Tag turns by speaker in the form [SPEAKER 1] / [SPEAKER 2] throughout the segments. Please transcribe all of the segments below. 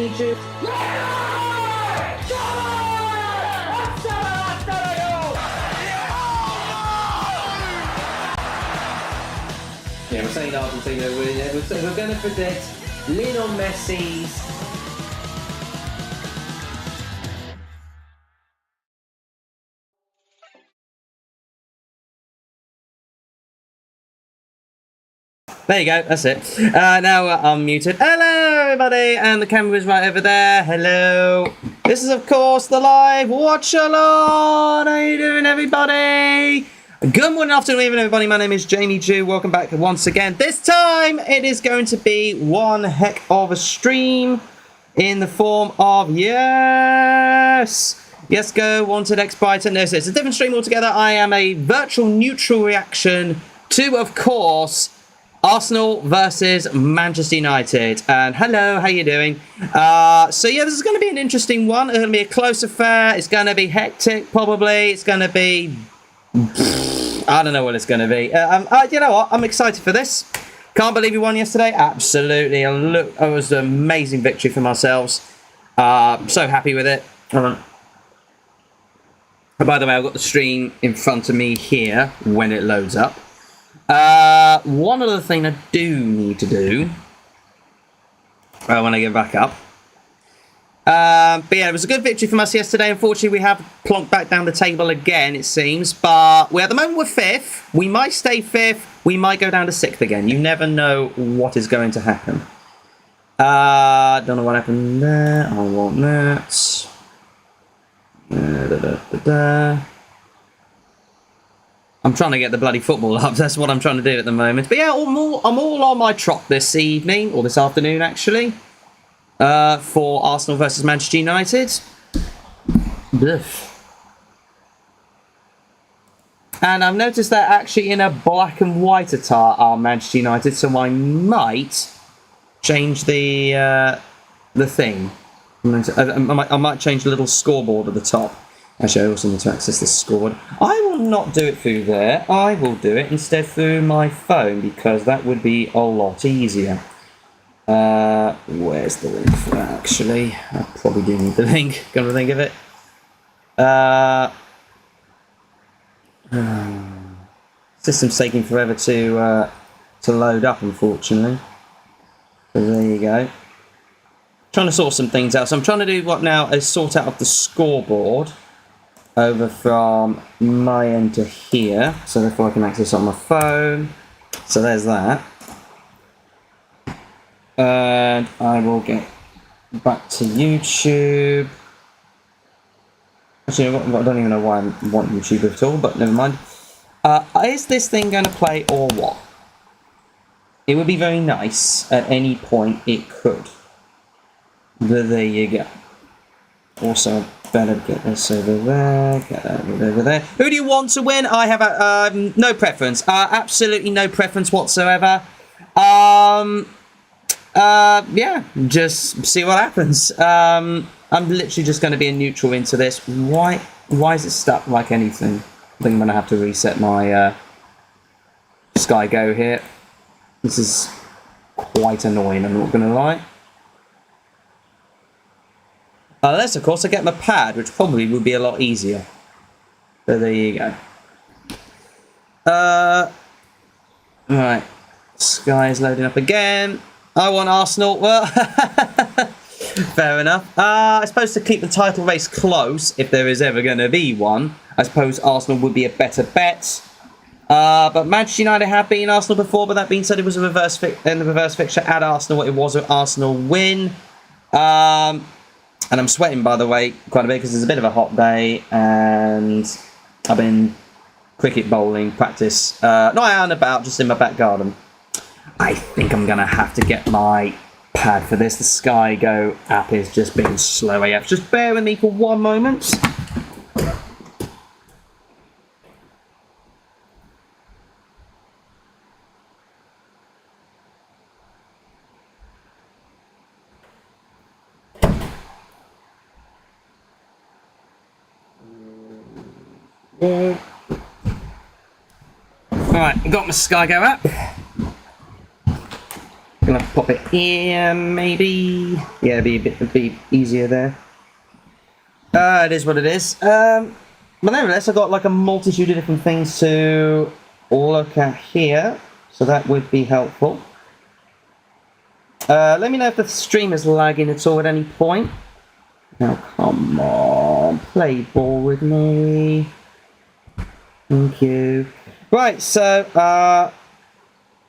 [SPEAKER 1] Jamie Jew. Yeah, we're saying Argentina. We're going to predict Lionel Messi's. There you go, that's it. Now I'm muted. Hello, everybody, and the camera is right over there. Hello. This is, of course, the live watch along. How you doing, everybody? Good morning, afternoon, evening, everybody. My name is Jamie Jew. Welcome back once again. This time, it is going to be one heck of a stream in the form of Yes Go, Wanted X Brighton. No, so it's a different stream altogether. I am a virtual neutral reaction to, of course, Arsenal versus Manchester United. And hello, how you doing? So yeah, this is going to be an interesting one. It's going to be a close affair. It's going to be hectic, probably. It's going to be... I don't know what it's going to be. You know what? I'm excited for this. Can't believe we won yesterday. Absolutely. Look, it was an amazing victory for ourselves. So happy with it. Hold on. Oh, by the way, I've got the stream in front of me here when it loads up. One other thing I do need to do when I get back up. But yeah, it was a good victory from us yesterday. Unfortunately, we have plonked back down the table again, it seems. But at the moment, we're 5th. We might stay 5th. We might go down to 6th again. You never know what is going to happen. Don't know what happened there. I want that. I'm trying to get the bloody football up. That's what I'm trying to do at the moment. But yeah, I'm all on my trot this evening, or this afternoon, actually. For Arsenal versus Manchester United. And I've noticed that actually in a black and white attire are Manchester United, so I might change the thing. I might change the little scoreboard at the top. Actually, I also need to access this scoreboard. I will not do it through there. I will do it instead through my phone, because that would be a lot easier. Where's the link for that, actually? I probably do need the link, come to think of it. System's taking forever to load up, unfortunately. So there you go. Trying to sort some things out. So I'm trying to do what now is sort out the scoreboard over from my end to here. So therefore I can access on my phone. So there's that. And I will get back to YouTube. Actually, I don't even know why I want YouTube at all, but never mind. Is this thing going to play or what? It would be very nice at any point it could. But there you go. Also, better get this over there, get that over there. Who do you want to win? I have no preference. Absolutely no preference whatsoever. Yeah, just see what happens. I'm literally just going to be a neutral into this. Why is it stuck like anything? I think I'm going to have to reset my Sky Go here. This is quite annoying, I'm not going to lie. Unless, of course, I get my pad, which probably would be a lot easier. So there you go. Right. Sky is loading up again. I want Arsenal. Well, fair enough. I suppose to keep the title race close, if there is ever going to be one, I suppose Arsenal would be a better bet. But Manchester United have beaten Arsenal before, but that being said, it was a reverse fixture at Arsenal. It was an Arsenal win. And I'm sweating, by the way, quite a bit because it's a bit of a hot day, and I've been cricket bowling practice. Not out and about, just in my back garden. I think I'm going to have to get my pad for this. The Sky Go app is just being slow AF. Just bear with me for one moment. Alright, got my Sky Go app. Gonna pop it here, maybe. Yeah, it'd be easier there. It is what it is. But nevertheless, I've got like a multitude of different things to look at here, so that would be helpful. Let me know if the stream is lagging at all at any point. Now, come on, play ball with me. Thank you. Right, so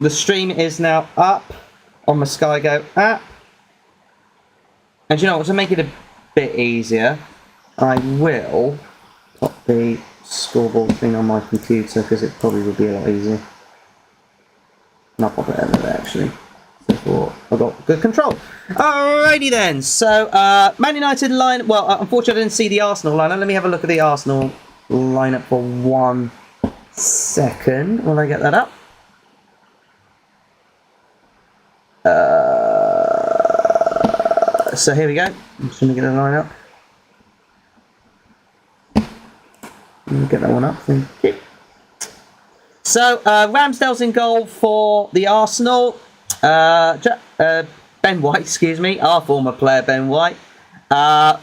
[SPEAKER 1] the stream is now up on my SkyGo app. And you know what, to make it a bit easier, I will pop the scoreboard thing on my computer because it probably would be a lot easier. And I'll pop it over there actually. So I've got good control. Alrighty then, so Man United line, well unfortunately I didn't see the Arsenal lineup. Let me have a look at the Arsenal lineup for 1 second while I get that up. So here we go. I'm just going to get the line up. Get that one up. Thank you. So Ramsdale's in goal for the Arsenal. Ben White, excuse me, our former player Ben White. At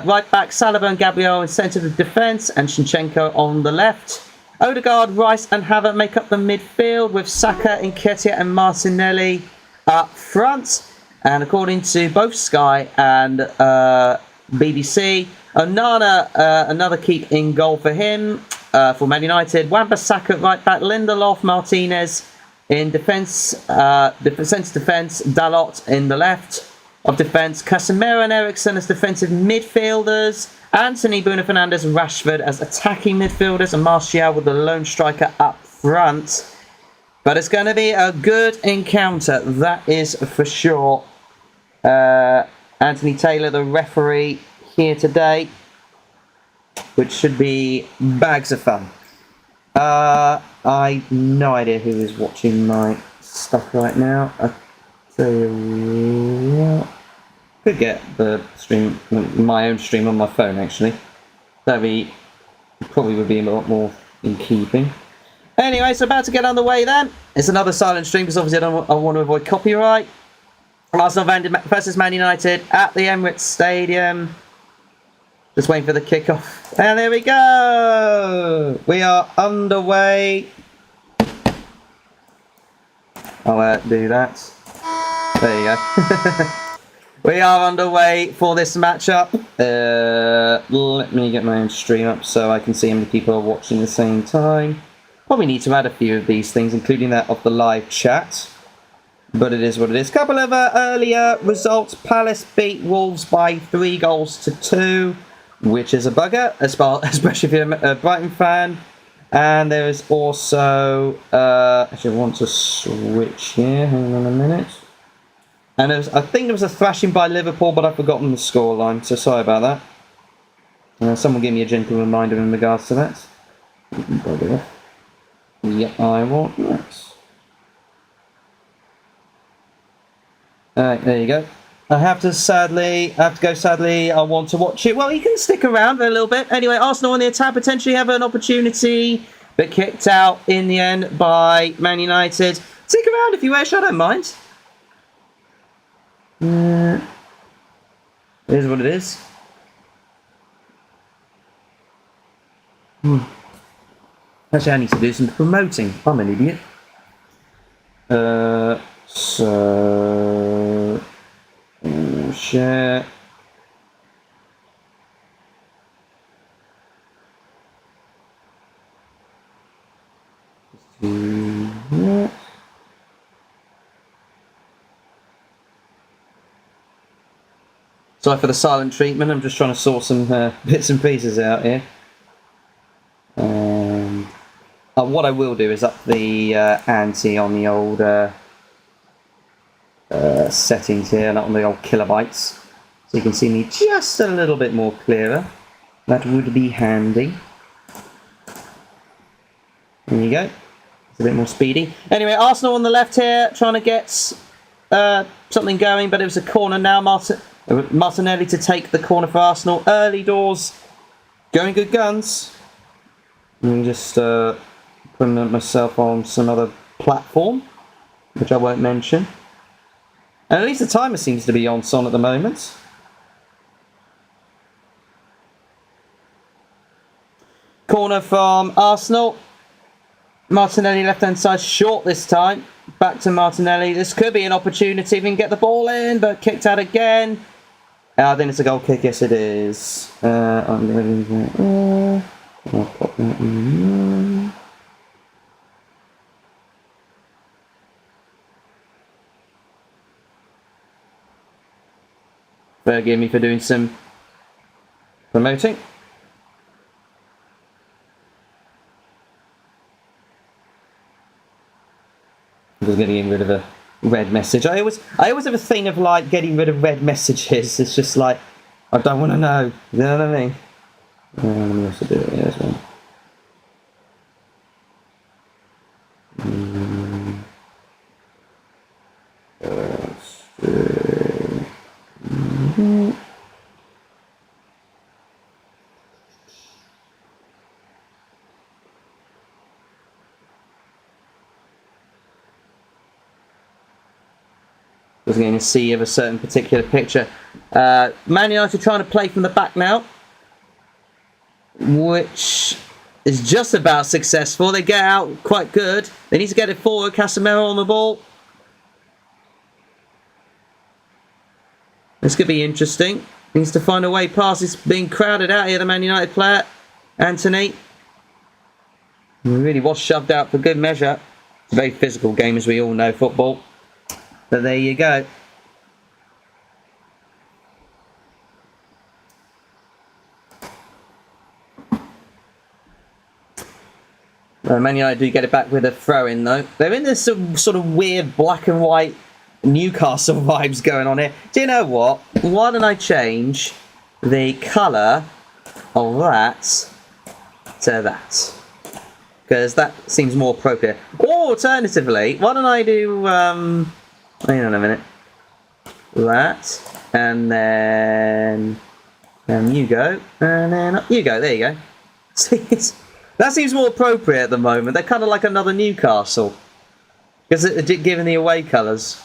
[SPEAKER 1] right back, Saliba and Gabriel in centre of defence, and Shinchenko on the left. Odegaard, Rice and Havertz make up the midfield, with Saka, Nketiah and Martinelli up front. And according to both Sky and BBC, Onana, another keep in goal for him, for Man United. Wan-Bissaka at right back, Lindelof, Martinez in defence, centre defence, Dalot in the left of defence, Casemiro and Eriksen as defensive midfielders, Anthony, Bruno Fernandes and Rashford as attacking midfielders, and Martial with the lone striker up front. But it's going to be a good encounter, that is for sure. Anthony Taylor, the referee here today, which should be bags of fun. I no idea who is watching my stuff right now. I tell you what, could get the stream, my own stream on my phone actually. That'd be, probably would be a lot more in keeping. Anyway, so about to get underway then. It's another silent stream because obviously I want to avoid copyright. Arsenal versus Man United at the Emirates Stadium. Just waiting for the kickoff. And there we go. We are underway. I'll do that. There you go. We are underway for this matchup. Let me get my own stream up so I can see how many people are watching at the same time. Probably need to add a few of these things, including that of the live chat. But it is what it is. Couple of earlier results. Palace beat Wolves by 3-2, which is a bugger, especially if you're a Brighton fan. And there is also... actually, I want to switch here. Hang on a minute. And I think there was a thrashing by Liverpool, but I've forgotten the scoreline, so sorry about that. Someone give me a gentle reminder in regards to that. Yeah, I want that. Alright, there you go. I have to go sadly. I want to watch it. Well, you can stick around for a little bit. Anyway, Arsenal on the attack, potentially have an opportunity, but kicked out in the end by Man United. Stick around if you wish, I don't mind. It is what it is. Actually, I need to do some promoting. I'm an idiot. So... share. Sorry for the silent treatment, I'm just trying to sort some bits and pieces out here. What I will do is up the ante on the old settings here, not on the old kilobytes, so you can see me just a little bit more clearer. That would be handy. There you go. It's a bit more speedy. Anyway, Arsenal on the left here, trying to get something going, but it was a corner now. Martinelli to take the corner for Arsenal. Early doors, going good guns. I'm just putting myself on some other platform, which I won't mention. And at least the timer seems to be on at the moment. Corner from Arsenal. Martinelli left-hand side, short this time. Back to Martinelli. This could be an opportunity if we can get the ball in, but kicked out again. I think it's a goal kick. Yes, it is. I'm going to I'll pop that in. Forgive me for doing some promoting. Just getting rid of a red message. I always have a thing of like getting rid of red messages. It's just like I don't want to know. You know what I mean? Let me also do it here as well. Was going to see of a certain particular picture. Man United trying to play from the back now, which is just about successful. They get out quite good. They need to get it forward. Casemiro on the ball. This could be interesting. Needs to find a way past. It's being crowded out here, the Man United player, Anthony. He really was shoved out for good measure. It's a very physical game, as we all know, football. But there you go. Man United do get it back with a throw-in, though. They're in this sort of weird black and white Newcastle vibes going on here. Do you know what? Why don't I change the colour of that to that? Because that seems more appropriate. Or alternatively, why don't I do... hang on a minute. That, and then you go, and then you go. There you go. See, that seems more appropriate at the moment. They're kind of like another Newcastle, because given the away colours.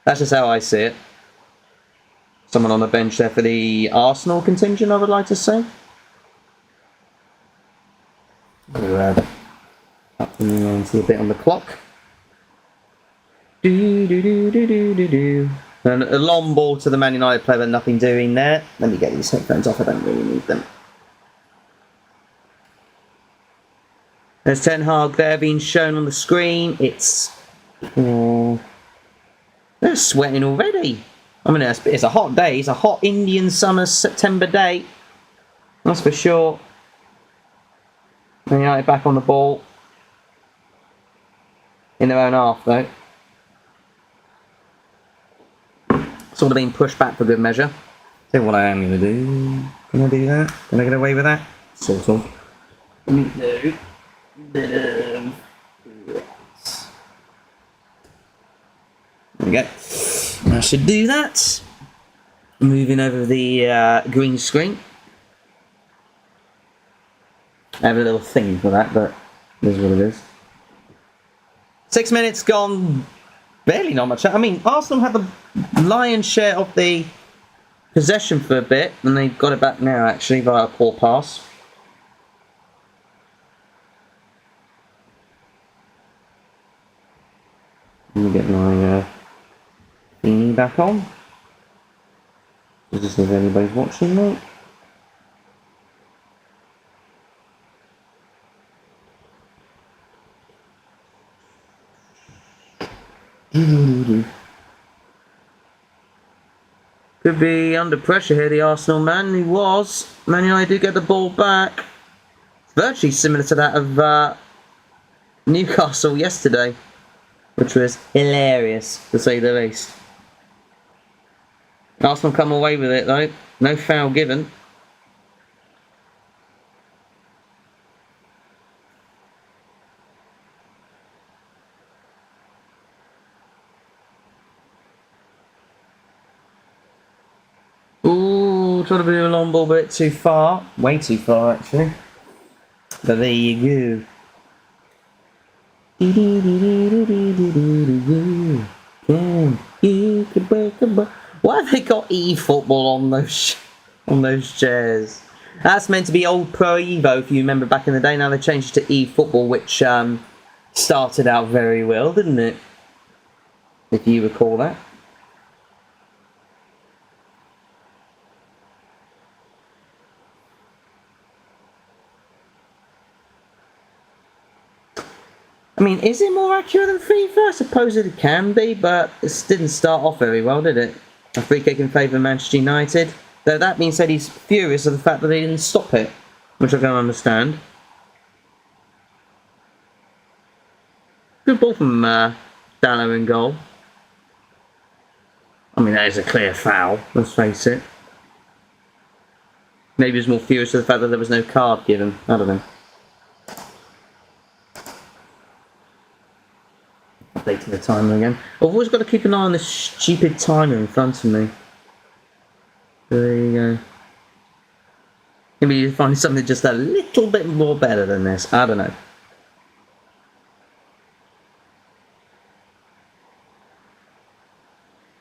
[SPEAKER 1] That's just how I see it. Someone on the bench there for the Arsenal contingent, I would like to say. Up and see a bit on the clock. And a long ball to the Man United player, but nothing doing there. Let me get these headphones off, I don't really need them. There's Ten Hag there being shown on the screen. It's... they're sweating already. I mean, it's a hot day. It's a hot Indian summer September day. That's for sure. Man United back on the ball. In their own half, though. Sort of being pushed back for good measure. Tell you what I am going to do. Can I do that? Can I get away with that? Sort of. Let me do a bit of... There we go. I should do that. Moving over the green screen. I have a little thing for that, but this is what it is. 6 minutes gone. Barely not much. I mean, Arsenal had the lion's share of the possession for a bit, and they've got it back now, actually, via a poor pass. Let me get my thingy back on. Just to see if anybody's watching me. Could be under pressure here, the Arsenal man. He was. Man United do get the ball back. Virtually similar to that of Newcastle yesterday, which was hilarious, to say the least. Arsenal come away with it, though. No foul given. Ooh, trying to do a long ball, but too far. Way too far, actually. But there you go. Can you Why have they got e-football on those chairs? That's meant to be old Pro Evo, if you remember back in the day. Now they changed it to e-football, which started out very well, didn't it? If you recall that. I mean, is it more accurate than FIFA? I suppose it can be, but it didn't start off very well, did it? A free kick in favour of Manchester United. Though that being said, he's furious at the fact that they didn't stop it, which I don't understand. Good ball from Dallo in goal. I mean, that is a clear foul, let's face it. Maybe he was more furious at the fact that there was no card given. I don't know. Updating the timer again. I've always got to keep an eye on this stupid timer in front of me. There you go. Maybe you find something just a little bit more better than this. I don't know.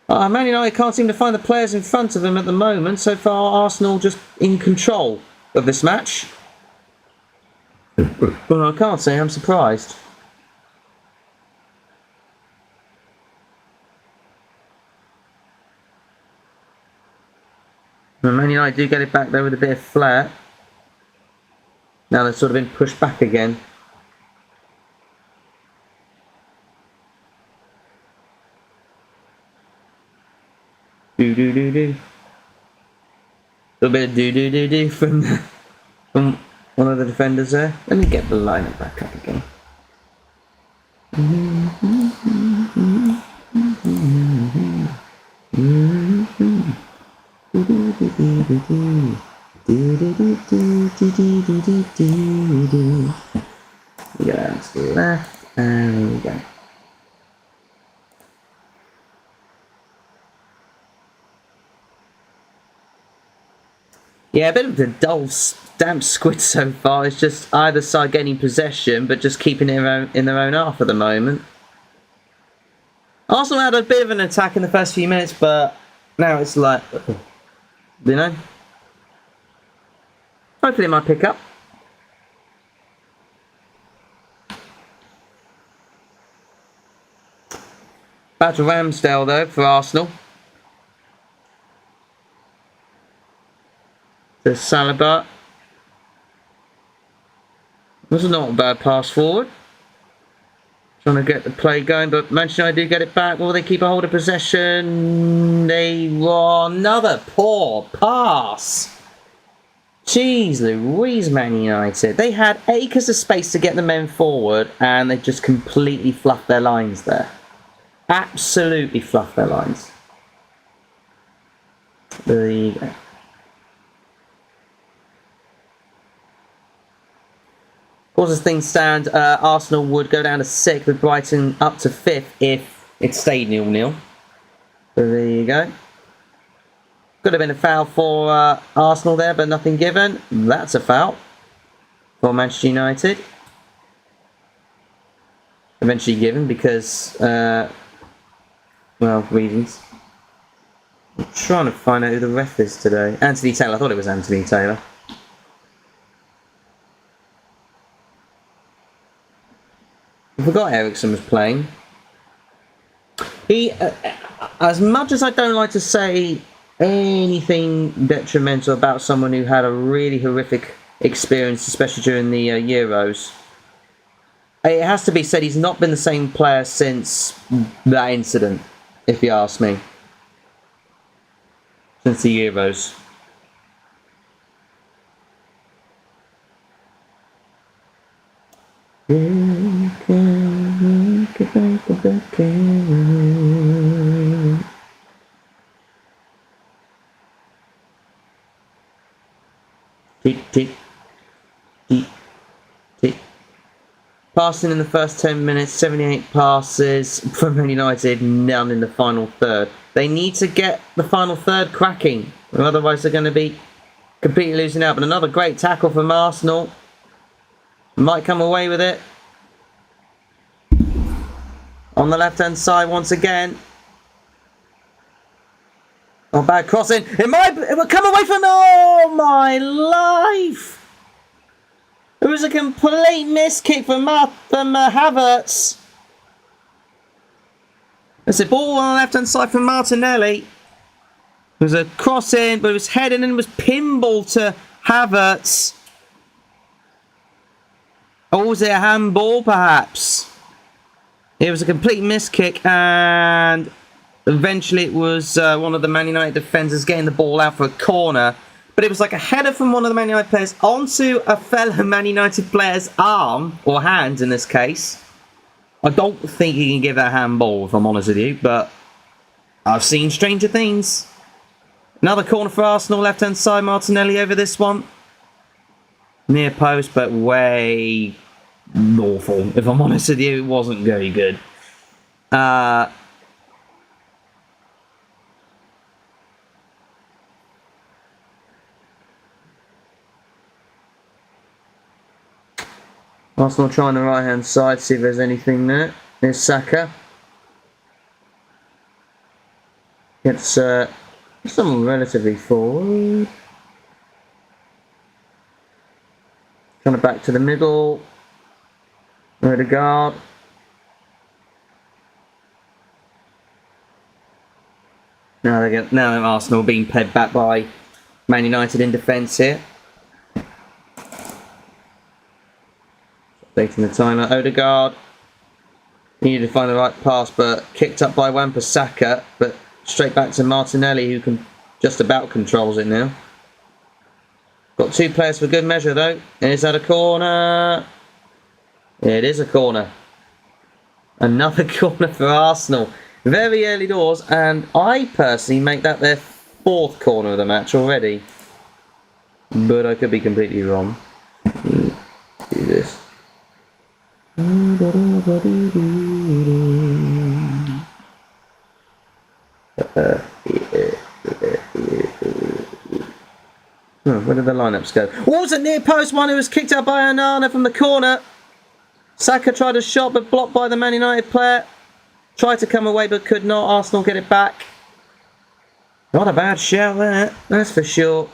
[SPEAKER 1] Man United can't seem to find the players in front of them at the moment. So far, Arsenal just in control of this match. Well, I can't say I'm surprised. Man United do get it back there with a bit of flair. Now they've sort of been pushed back again. Do. A little bit of do from one of the defenders there. Let me get the lineup back up again. We go down to the left, and there we go. Yeah, a bit of a dull, damp squid so far. It's just either side getting possession, but just keeping it in their own half at the moment. Arsenal had a bit of an attack in the first few minutes, but now it's like, you know, hopefully it might pick up. Back to Ramsdale though for Arsenal. To Saliba. This is not a bad pass forward. Trying to get the play going, but Manchester United do get it back. Will they keep a hold of possession? Another poor pass. Jeez Louise, Man United. They had acres of space to get the men forward, and they just completely fluffed their lines there. Absolutely fluffed their lines. There you go. Of course, as things stand, Arsenal would go down to 6th with Brighton up to 5th if it stayed 0-0. So there you go. Could have been a foul for Arsenal there, but nothing given. That's a foul for Manchester United. Eventually given because, well, reasons. I'm trying to find out who the ref is today. Anthony Taylor. I thought it was Anthony Taylor. I forgot Ericsson was playing. He, as much as I don't like to say anything detrimental about someone who had a really horrific experience, especially during the Euros, it has to be said he's not been the same player since that incident, if you ask me. Since the Euros. Tick, tick, tick, tick. Passing in the first 10 minutes, 78 passes from Man United, none in the final third. They need to get the final third cracking, or otherwise they're going to be completely losing out. But another great tackle from Arsenal. Might come away with it. On the left-hand side once again. Oh, bad crossing. It will come away from... Oh, my life. It was a complete miss kick from Havertz. It's a ball on the left-hand side from Martinelli. It was a cross-in, but it was headed and it was pinball to Havertz. Or was it a handball, perhaps? It was a complete miss kick, and eventually it was one of the Man United defenders getting the ball out for a corner. But it was like a header from one of the Man United players onto a fellow Man United player's arm, or hand in this case. I don't think you can give that a handball, if I'm honest with you, but I've seen stranger things. Another corner for Arsenal, left-hand side, Martinelli over this one. Near post, but way awful. If I'm honest with you, it wasn't very good. Arsenal trying the right-hand side, see if there's anything there. There's Saka. It's someone relatively forward. Trying to back to the middle. Odegaard. Now Arsenal being ped back by Man United in defence here. Updating the timer. Odegaard needed to find the right pass, but kicked up by Wan-Bissaka, but straight back to Martinelli, who can just about controls it now. Got two players for good measure though. Is that a corner? It is a corner. Another corner for Arsenal. Very early doors, and I personally make that their fourth corner of the match already. But I could be completely wrong. Do this. Where did the lineups go? What was it? Near post one. It was kicked out by Onana from the corner. Saka tried a shot but blocked by the Man United player. Tried to come away but could not. Arsenal get it back. Not a bad shout there, that's for sure.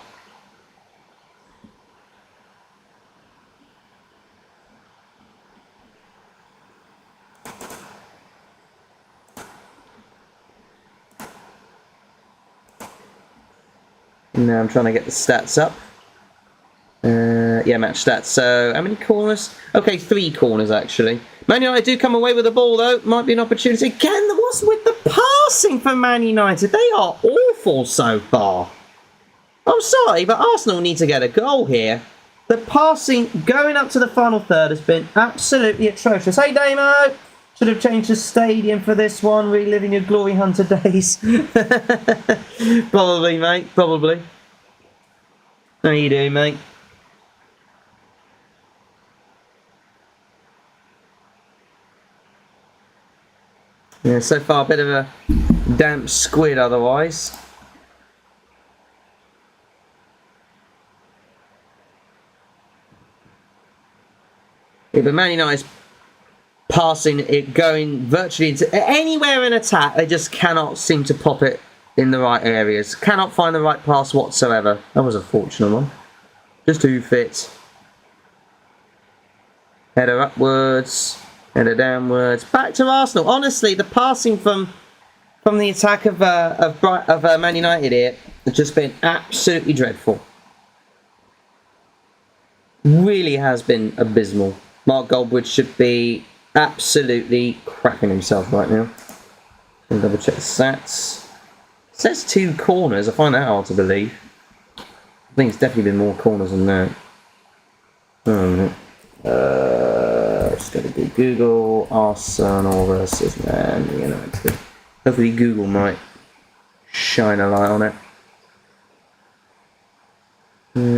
[SPEAKER 1] Now I'm trying to get the stats up. Yeah, match stats. So, how many corners? Okay, 3 corners actually. Man United do come away with the ball though. Might be an opportunity. Again, what's with the passing for Man United? They are awful so far. I'm sorry, but Arsenal need to get a goal here. The passing going up to the final third has been absolutely atrocious. Hey, Damo! Should have changed the stadium for this one, reliving your Glory Hunter days. Probably, mate, probably. How you doing, mate? Yeah, so far a bit of a damp squid otherwise. Yeah, but Man United's passing it, going virtually into anywhere in attack, they just cannot seem to pop it in the right areas. Cannot find the right pass whatsoever. That was a fortunate one. Just too fit. Header upwards. Header downwards. Back to Arsenal. Honestly, the passing from the attack of Man United here has just been absolutely dreadful. Really has been abysmal. Mark Goldwood should be absolutely crapping himself right now. Gonna double check the stats. It says 2 corners. I find that hard to believe. I think it's definitely been more corners than that. Just gotta do Google Arsenal versus Man United. Hopefully Google might shine a light on it.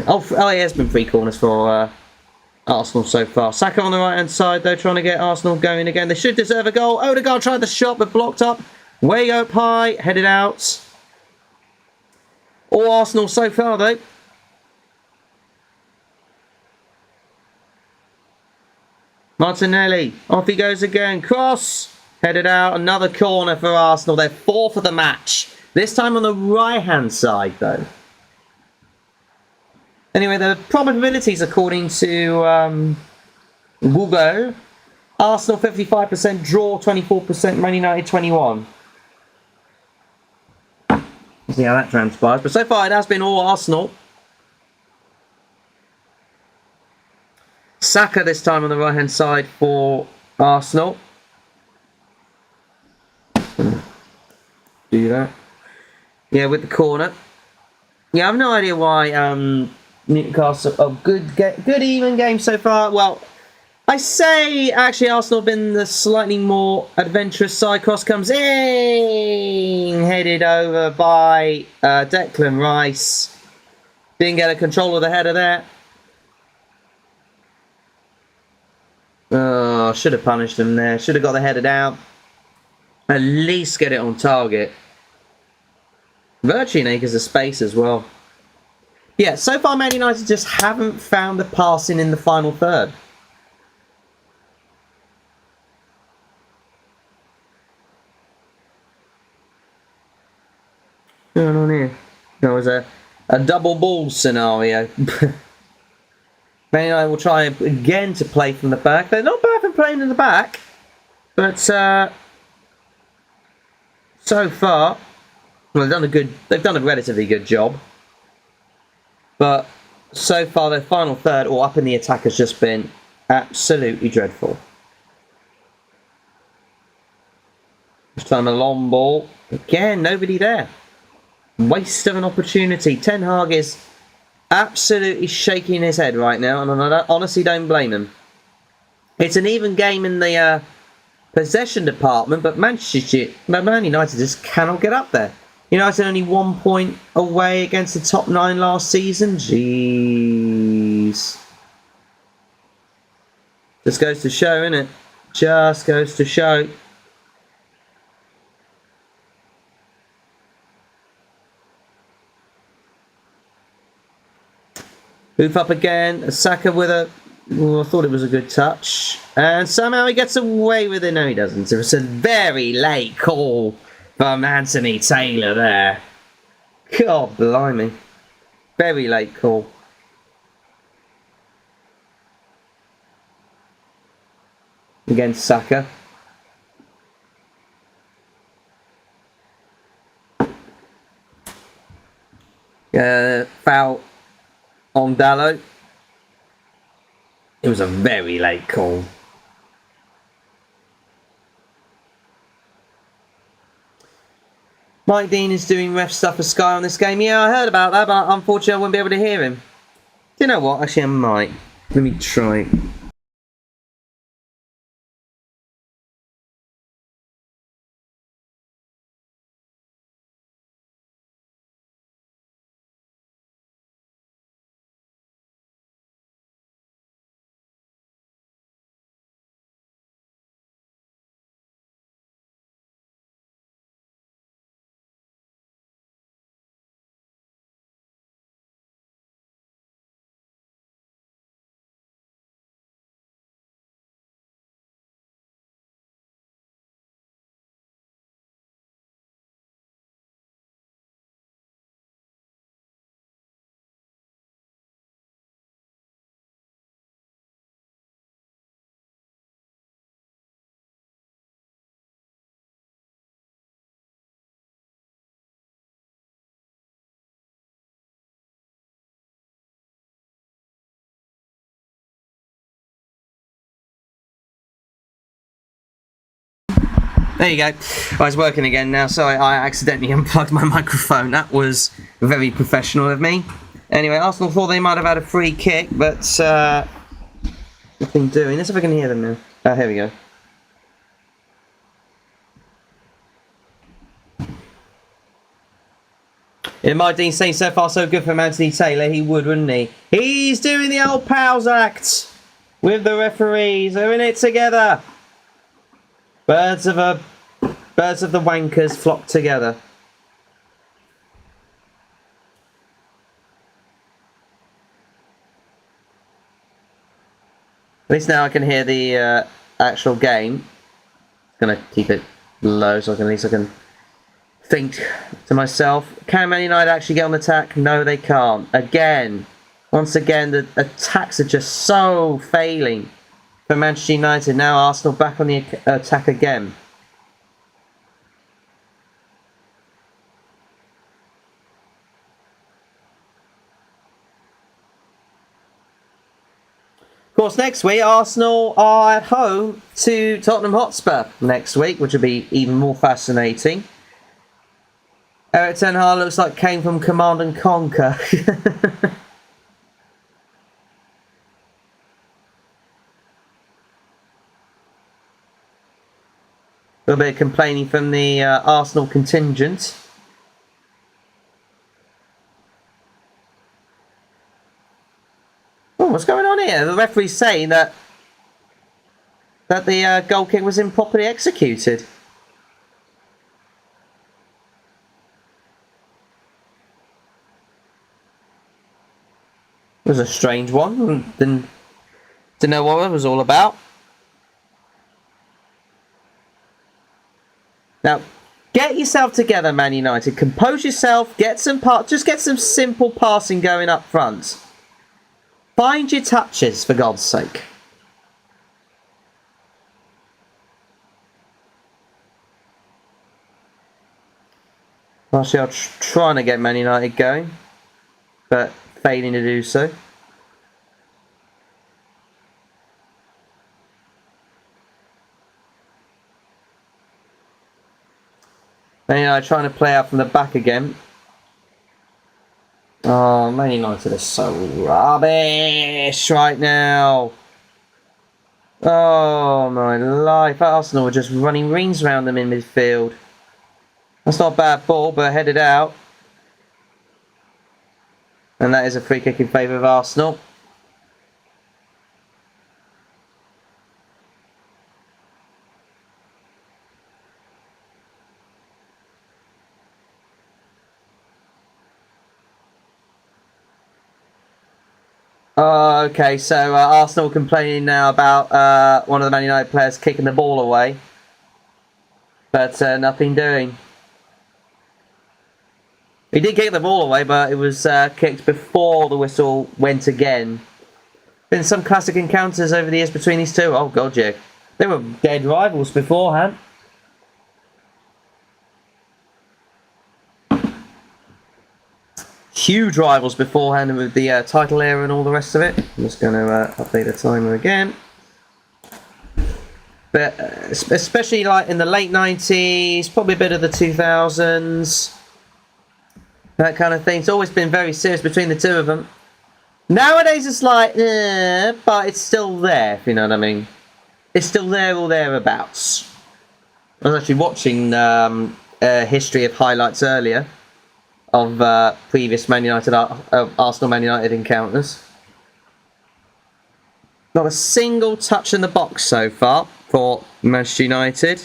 [SPEAKER 1] Oh, it has been 3 corners for Arsenal so far. Saka on the right hand side though, trying to get Arsenal going again. They should deserve a goal. Odegaard tried the shot but blocked up. Way up high, headed out. All Arsenal so far though. Martinelli, off he goes again. Cross, headed out. Another corner for Arsenal. They're 4th of the match. This time on the right-hand side, though. Anyway, the probabilities according to Google: Arsenal 55%, draw 24%, Man United 21%. See how that transpires. But so far, it has been all Arsenal. Saka this time on the right-hand side for Arsenal. Do that. Yeah, with the corner. Yeah, I have no idea why Newcastle... Oh, good even game so far. Well, I say actually Arsenal have been the slightly more adventurous side. Cross comes in, headed over by Declan Rice. Didn't get a control of the header there. Oh, should have punished him there. Should have got the header down. At least get it on target. Virtually an acres of space as well. Yeah, so far Man United just haven't found the passing in the final third. What's going on here? There was a double ball scenario. Man United will try again to play from the back. They're not bad for playing in the back, but so far, well, they've done a relatively good job. But so far, their final third or up in the attack has just been absolutely dreadful. This time a long ball. Again, nobody there. Waste of an opportunity. Ten Hag is absolutely shaking his head right now, and I honestly don't blame him. It's an even game in the possession department, but Man United just cannot get up there. United only 1 point away against the top 9 last season. Jeez. Just goes to show, innit? Just goes to show. Hoof up again. Saka with a... Well, I thought it was a good touch. And somehow he gets away with it. No, he doesn't. It's a very late call from Anthony Taylor there. God blimey. Very late call. Against Saka. Foul on Dalot. It was a very late call. Mike Dean is doing ref stuff for Sky on this game. Yeah, I heard about that, but unfortunately I won't be able to hear him. Do you know what? Actually, I might. Let me try. There you go. Oh, it's working again now. Sorry, I accidentally unplugged my microphone. That was very professional of me. Anyway, Arsenal thought they might have had a free kick, but nothing doing. Let's see if I can hear them now. Oh, here we go. Yeah, Mike Dean saying so far so good from Anthony Taylor. He would, wouldn't he? He's doing the old pals act with the referees. They're in it together. Birds of the wankers flock together. At least now I can hear the actual game. I'm gonna keep it low so at least I can think to myself, can Man United actually get on the attack? No, they can't. Again, once again, the attacks are just so failing for Manchester United. Now Arsenal back on the attack again. Of course, next week, Arsenal are at home to Tottenham Hotspur next week, which will be even more fascinating. Erik ten Hag looks like came from Command and Conquer. A little bit of complaining from the Arsenal contingent. Oh, what's going on here? The referee's saying that the goal kick was improperly executed. It was a strange one. Didn't know what it was all about. Now, get yourself together, Man United. Compose yourself. Get some just get some simple passing going up front. Find your touches, for God's sake. Martial trying to get Man United going, but failing to do so. Man United trying to play out from the back again. Oh, Man United are so rubbish right now. Oh my life. Arsenal were just running rings around them in midfield. That's not a bad ball, but headed out. And that is a free kick in favour of Arsenal. Okay, so Arsenal complaining now about one of the Man United players kicking the ball away. But nothing doing. He did kick the ball away, but it was kicked before the whistle went again. Been some classic encounters over the years between these two. Oh god, yeah. They were dead rivals beforehand. Huge rivals beforehand with the title era and all the rest of it. I'm just going to update the timer again. But especially like in the late 90s, probably a bit of the 2000s. That kind of thing. It's always been very serious between the two of them. Nowadays it's like, but it's still there, if you know what I mean. It's still there or thereabouts. I was actually watching a history of highlights earlier of previous Man United, Arsenal Man United encounters. Not a single touch in the box so far for Manchester United.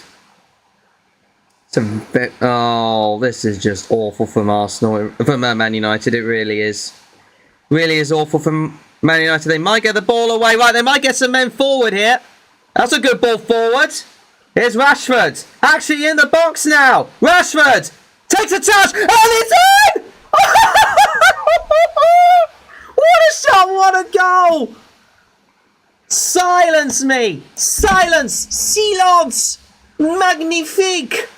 [SPEAKER 1] It's a bit, oh, this is just awful from Arsenal, from Man United. It really is. Really is awful from Man United. They might get the ball away. Right, they might get some men forward here. That's a good ball forward. Here's Rashford. Actually in the box now. Rashford takes a touch. And it's in! What a shot. What a goal. Silence me. Silence. Silence. Magnifique.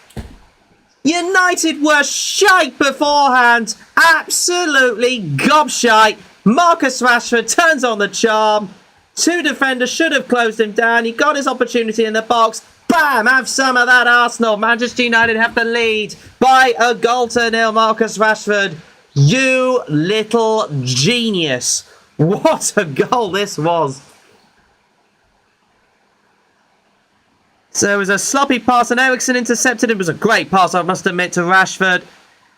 [SPEAKER 1] United were shite beforehand. Absolutely gobshite. Marcus Rashford turns on the charm. Two defenders should have closed him down. He got his opportunity in the box. Bam! Have some of that, Arsenal. Manchester United have the lead by a goal to nil. Marcus Rashford, you little genius. What a goal this was. So it was a sloppy pass and Eriksen intercepted. It was a great pass, I must admit, to Rashford.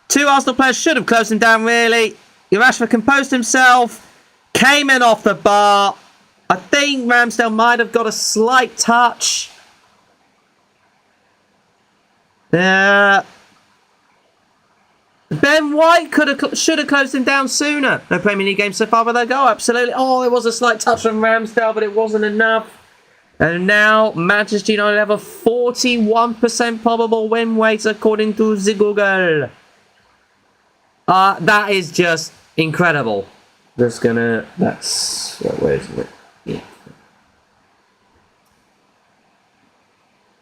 [SPEAKER 1] Two Arsenal players should have closed him down, really. Rashford composed himself, came in off the bar. I think Ramsdale might have got a slight touch. Ben White should have closed him down sooner. No Premier League game so far, but they go absolutely. Oh, there was a slight touch from Ramsdale, but it wasn't enough. And now Manchester United have a 41% probable win rate according to the Google. That is just incredible. Just gonna... That's... Where is it? Yeah.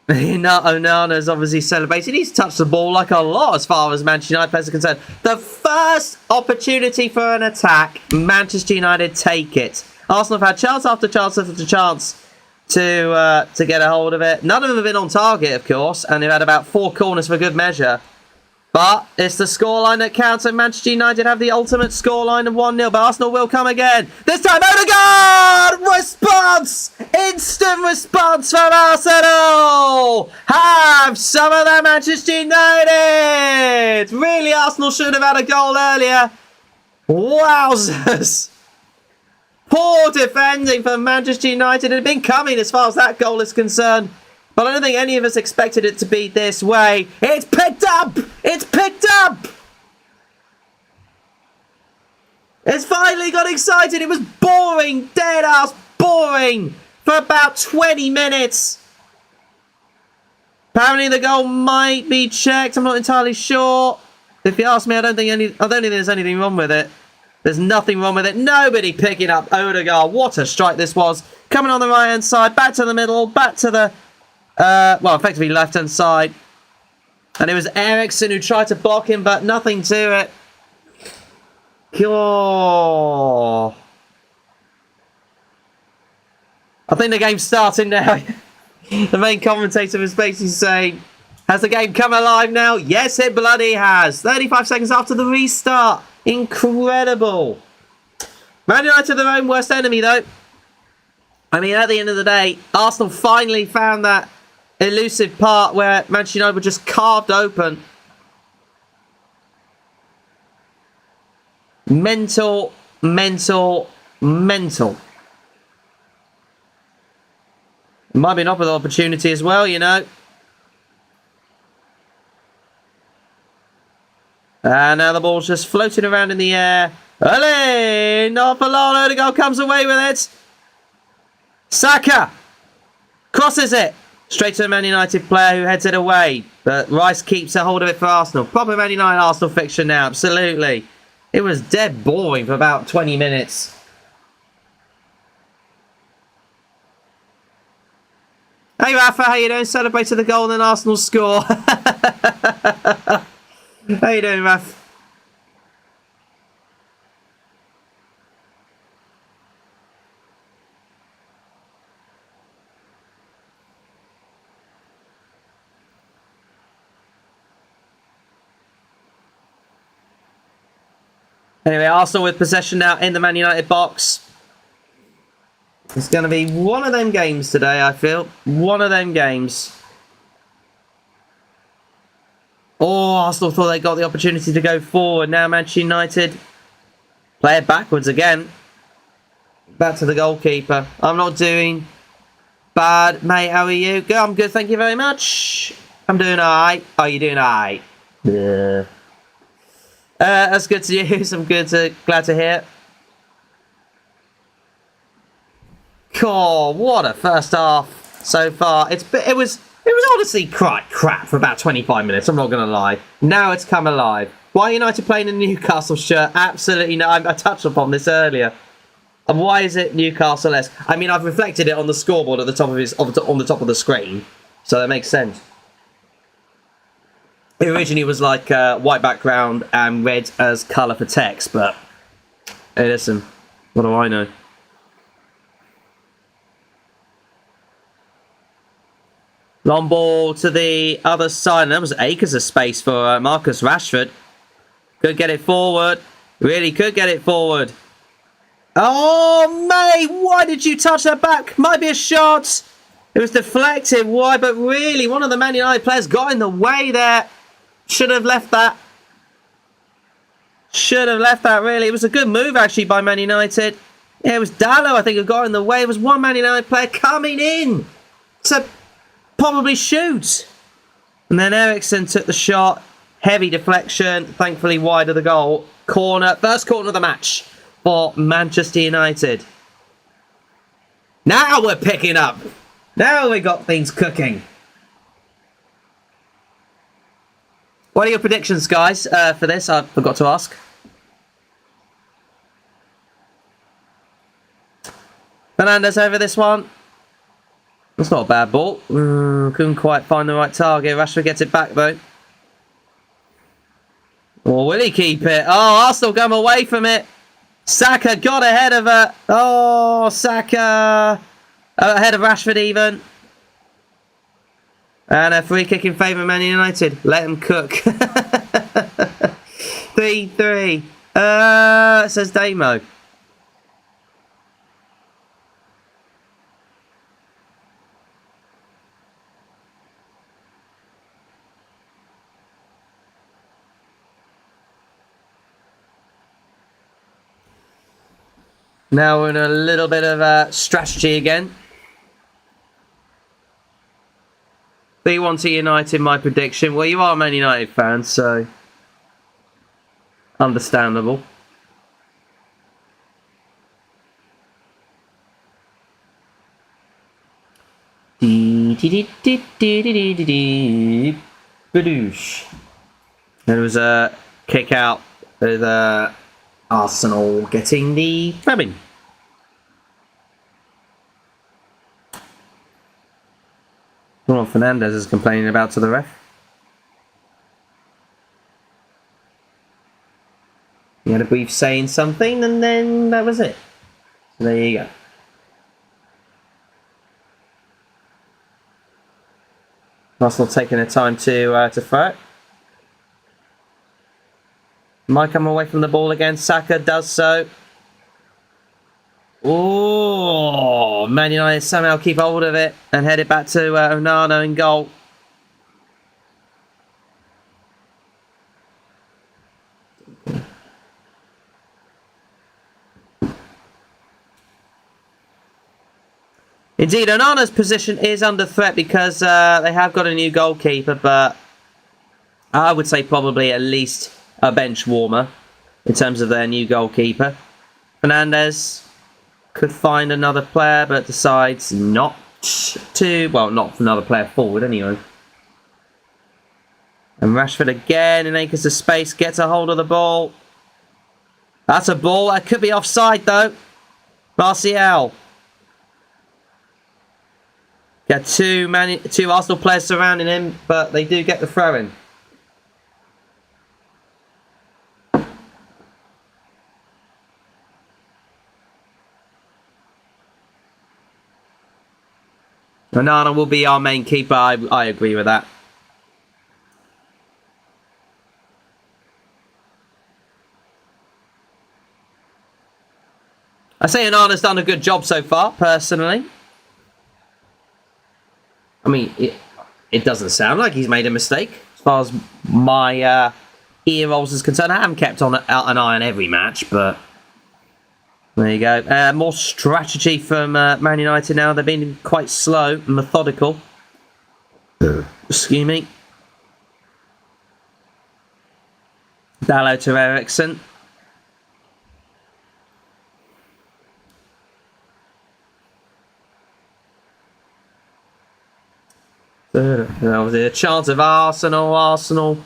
[SPEAKER 1] Onana's obviously celebrating. He's touched the ball like a lot as far as Manchester United players are concerned. The first opportunity for an attack, Manchester United take it. Arsenal have had chance after chance after chance to get a hold of it. None of them have been on target, of course, and they've had about 4 corners for good measure. But it's the scoreline that counts, and Manchester United have the ultimate scoreline of 1-0. But Arsenal will come again. This time, Odegaard! Response! Instant response from Arsenal! Have some of that, Manchester United! Really, Arsenal should have had a goal earlier. Wowzers! Poor defending from Manchester United. It had been coming as far as that goal is concerned. But I don't think any of us expected it to be this way. It's picked up! It's picked up! It's finally got excited. It was boring, dead ass boring for about 20 minutes. Apparently the goal might be checked. I'm not entirely sure. If you ask me, I don't think there's anything wrong with it. There's nothing wrong with it. Nobody picking up Odegaard. What a strike this was. Coming on the right hand side, back to the middle, back to the well, effectively left-hand side. And it was Eriksen who tried to block him, but nothing to it. Oh. I think the game's starting now. The main commentator was basically saying, has the game come alive now? Yes, it bloody has. 35 seconds after the restart. Incredible. Man United their own worst enemy, though. I mean, at the end of the day, Arsenal finally found that elusive part where Manchester United were just carved open. Mental, mental, mental. It might be an opportunity as well, you know. And now the ball's just floating around in the air. Ole! Not for long. Odegaard comes away with it. Saka crosses it straight to the Man United player who heads it away. But Rice keeps a hold of it for Arsenal. Proper Man United Arsenal fixture now, absolutely. It was dead boring for about 20 minutes. Hey Rafa, how you doing? Celebrated the goal and then Arsenal score. How you doing, Raf? Anyway, Arsenal with possession now in the Man United box. It's going to be one of them games today, I feel. One of them games. Oh, Arsenal thought they got the opportunity to go forward. Now Manchester United play it backwards again. Back to the goalkeeper. I'm not doing bad, mate. How are you? Good. I'm good, thank you very much. I'm doing alright. Oh, you're doing alright. Yeah. That's good to use. I'm glad to hear. God, what a first half so far. It was honestly quite crap for about 25 minutes. I'm not going to lie. Now it's come alive. Why are United playing in the Newcastle shirt? Absolutely no. I touched upon this earlier. And why is it Newcastle-esque? I mean, I've reflected it on the scoreboard at the top on the top of the screen, so that makes sense. It originally was like white background and red as colour for text, but hey, listen, what do I know? Long ball to the other side. And that was acres of space for Marcus Rashford. Could get it forward. Really could get it forward. Oh, mate, why did you touch that back? Might be a shot. It was deflected. Why? But really, one of the Man United players got in the way there. Should have left that. Should have left that, really. It was a good move, actually, by Man United. Yeah, it was Dallo, I think, who got in the way. It was one Man United player coming in to probably shoot. And then Eriksen took the shot. Heavy deflection. Thankfully, wide of the goal. Corner. First corner of the match for Manchester United. Now we're picking up. Now we got things cooking. What are your predictions, guys, for this? I forgot to ask. Fernandez over this one. That's not a bad ball. Couldn't quite find the right target. Rashford gets it back, though. Or will he keep it? Oh, Arsenal come away from it. Saka got ahead of it. Oh, Saka. Ahead of Rashford, even. And a free kick in favour of Man United. Let him cook. 3-3. Says Damo. Now we're in a little bit of strategy again. 3-1 to United, my prediction. Well, you are a Man United fan, so understandable. Badoosh. There was a kick out with Arsenal getting the throw-in. Bruno Fernandez is complaining about to the ref. He had a brief saying something, and then that was it. So there you go. Arsenal taking their time to throw it. Might come away from the ball again. Saka does so. Oh, Man United somehow keep hold of it and head it back to Onana in goal. Indeed, Onana's position is under threat because they have got a new goalkeeper, but I would say probably at least a bench warmer in terms of their new goalkeeper. Fernandez could find another player, but decides not to. Well, not another player forward, anyway. And Rashford again in acres of space gets a hold of the ball. That's a ball. That could be offside, though. Martial. Got two Arsenal players surrounding him, but they do get the throw-in. Onana will be our main keeper. I agree with that. I say Onana's done a good job so far, personally. I mean, it doesn't sound like he's made a mistake as far as my ear rolls is concerned. I haven't kept an eye on every match, but there you go. More strategy from Man United now. They've been quite slow and methodical. Excuse me. Dalot to Eriksen. There was a chance of Arsenal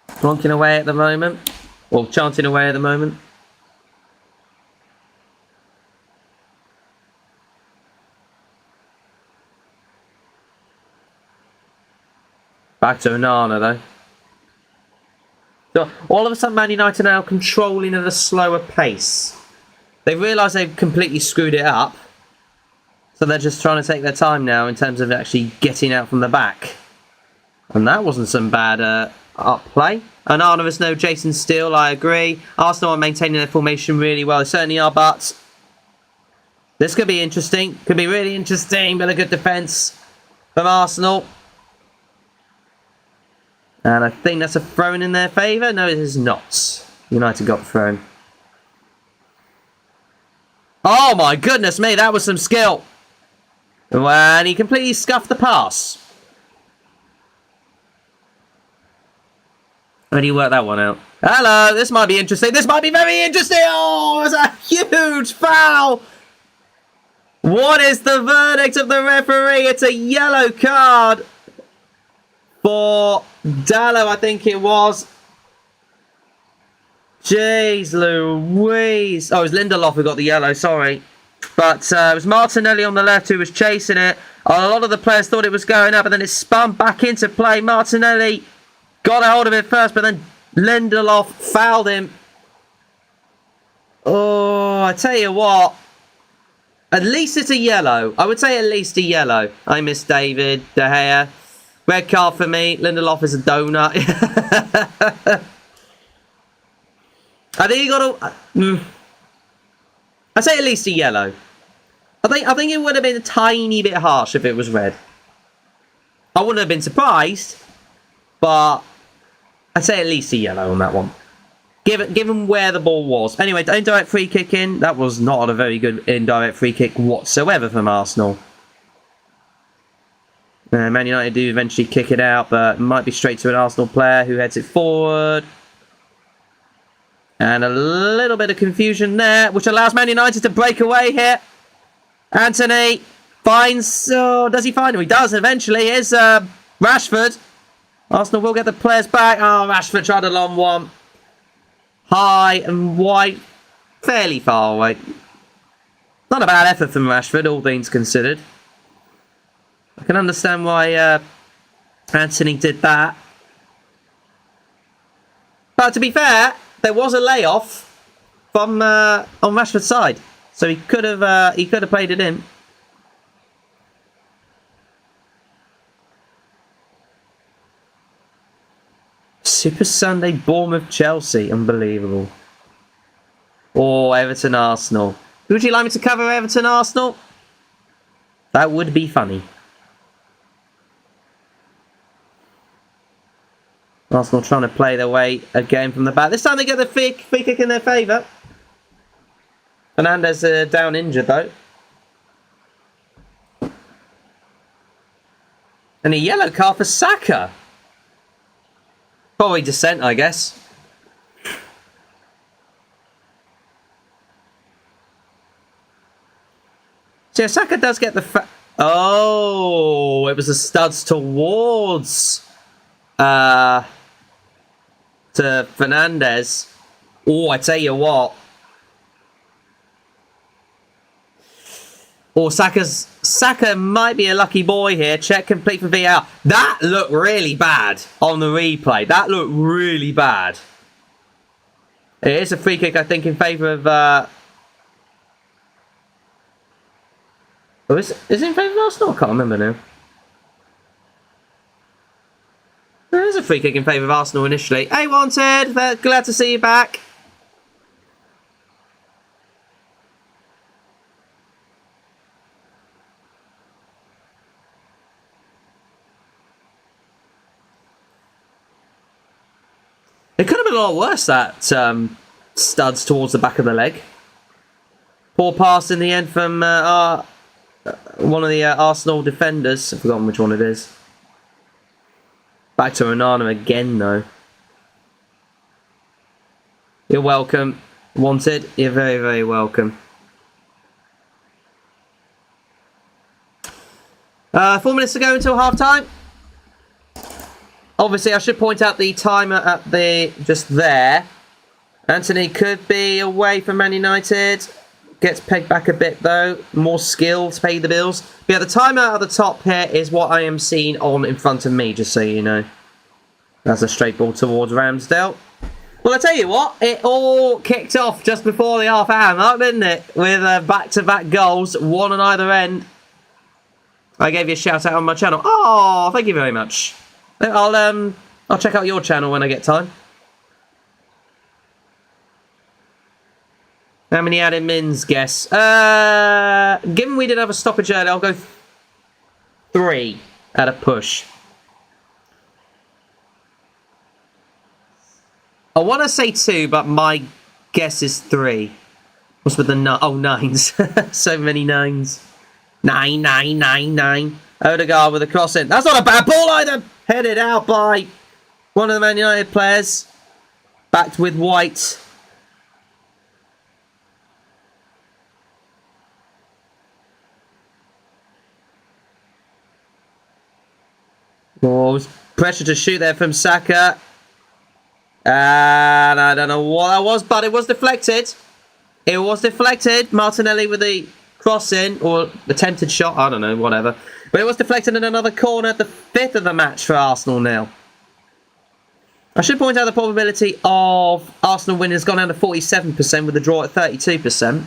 [SPEAKER 1] plonking away at the moment. Or chanting away at the moment. Back to Onana, though. So, all of a sudden, Man United are now controlling at a slower pace. They've realised they've completely screwed it up. So they're just trying to take their time now in terms of actually getting out from the back. And that wasn't some bad up play. Onana is no Jason Steele, I agree. Arsenal are maintaining their formation really well. They certainly are, but this could be interesting. Could be really interesting, but a good defence from Arsenal. And I think that's a throw-in in their favour. No, it is not. United got the throw-in. Oh my goodness me, that was some skill. And he completely scuffed the pass. How do you work that one out? Hello, this might be interesting. This might be very interesting. Oh, it's a huge foul. What is the verdict of the referee? It's a yellow card for Dallo, I think it was. Jeez Louise. Oh, it was Lindelof who got the yellow, sorry. But it was Martinelli on the left who was chasing it. A lot of the players thought it was going up, and then it spun back into play. Martinelli got a hold of it first, but then Lindelof fouled him. Oh, I tell you what. At least it's a yellow. I would say at least a yellow. I miss David De Gea. Red card for me. Lindelof is a donut. I think you got to... I'd say at least a yellow. I think it would have been a tiny bit harsh if it was red. I wouldn't have been surprised, but I'd say at least a yellow on that one. Given where the ball was. Anyway, indirect free kick in. That was not a very good indirect free kick whatsoever from Arsenal. Man United do eventually kick it out, but it might be straight to an Arsenal player who heads it forward. And a little bit of confusion there, which allows Man United to break away here. Anthony finds... Oh, does he find him? He does eventually. Here's Rashford. Arsenal will get the players back. Oh, Rashford tried a long one. High and wide. Fairly far away. Not a bad effort from Rashford, all things considered. I can understand why Anthony did that. But to be fair, there was a layoff from on Rashford's side, so he could have played it in. Super Sunday, Bournemouth, Chelsea, unbelievable. Or Everton, Arsenal. Would you like me to cover Everton, Arsenal? That would be funny. Arsenal trying to play their way again from the back. This time they get the free kick in their favour. Fernandes down injured though. And a yellow card for Saka. Probably dissent, I guess. So yeah, Saka does get the... Oh, it was the studs towards... to Fernandes. Oh, I tell you what. Oh, Saka might be a lucky boy here. Check complete for VAR. That looked really bad on the replay. That looked really bad. It is a free kick, I think, in favour of... Oh, is it in favour of Arsenal? I can't remember now. There is a free kick in favour of Arsenal initially. Hey, Wanted! Glad to see you back. It could have been a lot worse, that studs towards the back of the leg. Poor pass in the end from one of the Arsenal defenders. I've forgotten which one it is. Back to Onana again, though. You're welcome. Wanted. You're very, very welcome. 4 minutes to go until half time. Obviously, I should point out the timer at the just there. Anthony could be away from Man United. Gets pegged back a bit, though. More skill to pay the bills. But yeah, the timer at the top here is what I am seeing on in front of me, just so you know. That's a straight ball towards Ramsdale. Well, I tell you what, it all kicked off just before the half-hour mark, didn't it? With back-to-back goals, one on either end. I gave you a shout-out on my channel. Oh, thank you very much. I'll check out your channel when I get time. How many added mins, guess? Given we did have a stoppage earlier, I'll go 3 at a push. I want to say 2, but my guess is 3. What's with the 9? Oh, 9s. So many 9s. 9, 9, 9, 9. Odegaard with a cross in. That's not a bad ball either. Headed out by one of the Man United players. Backed with White. Oh, Pressure to shoot there from Saka. And I don't know what that was, but it was deflected. It was deflected. Martinelli with the crossing or attempted shot. I don't know, whatever. But it was deflected in another corner at the 5th of the match for Arsenal now. I should point out the probability of Arsenal winning has gone down to 47% with the draw at 32%.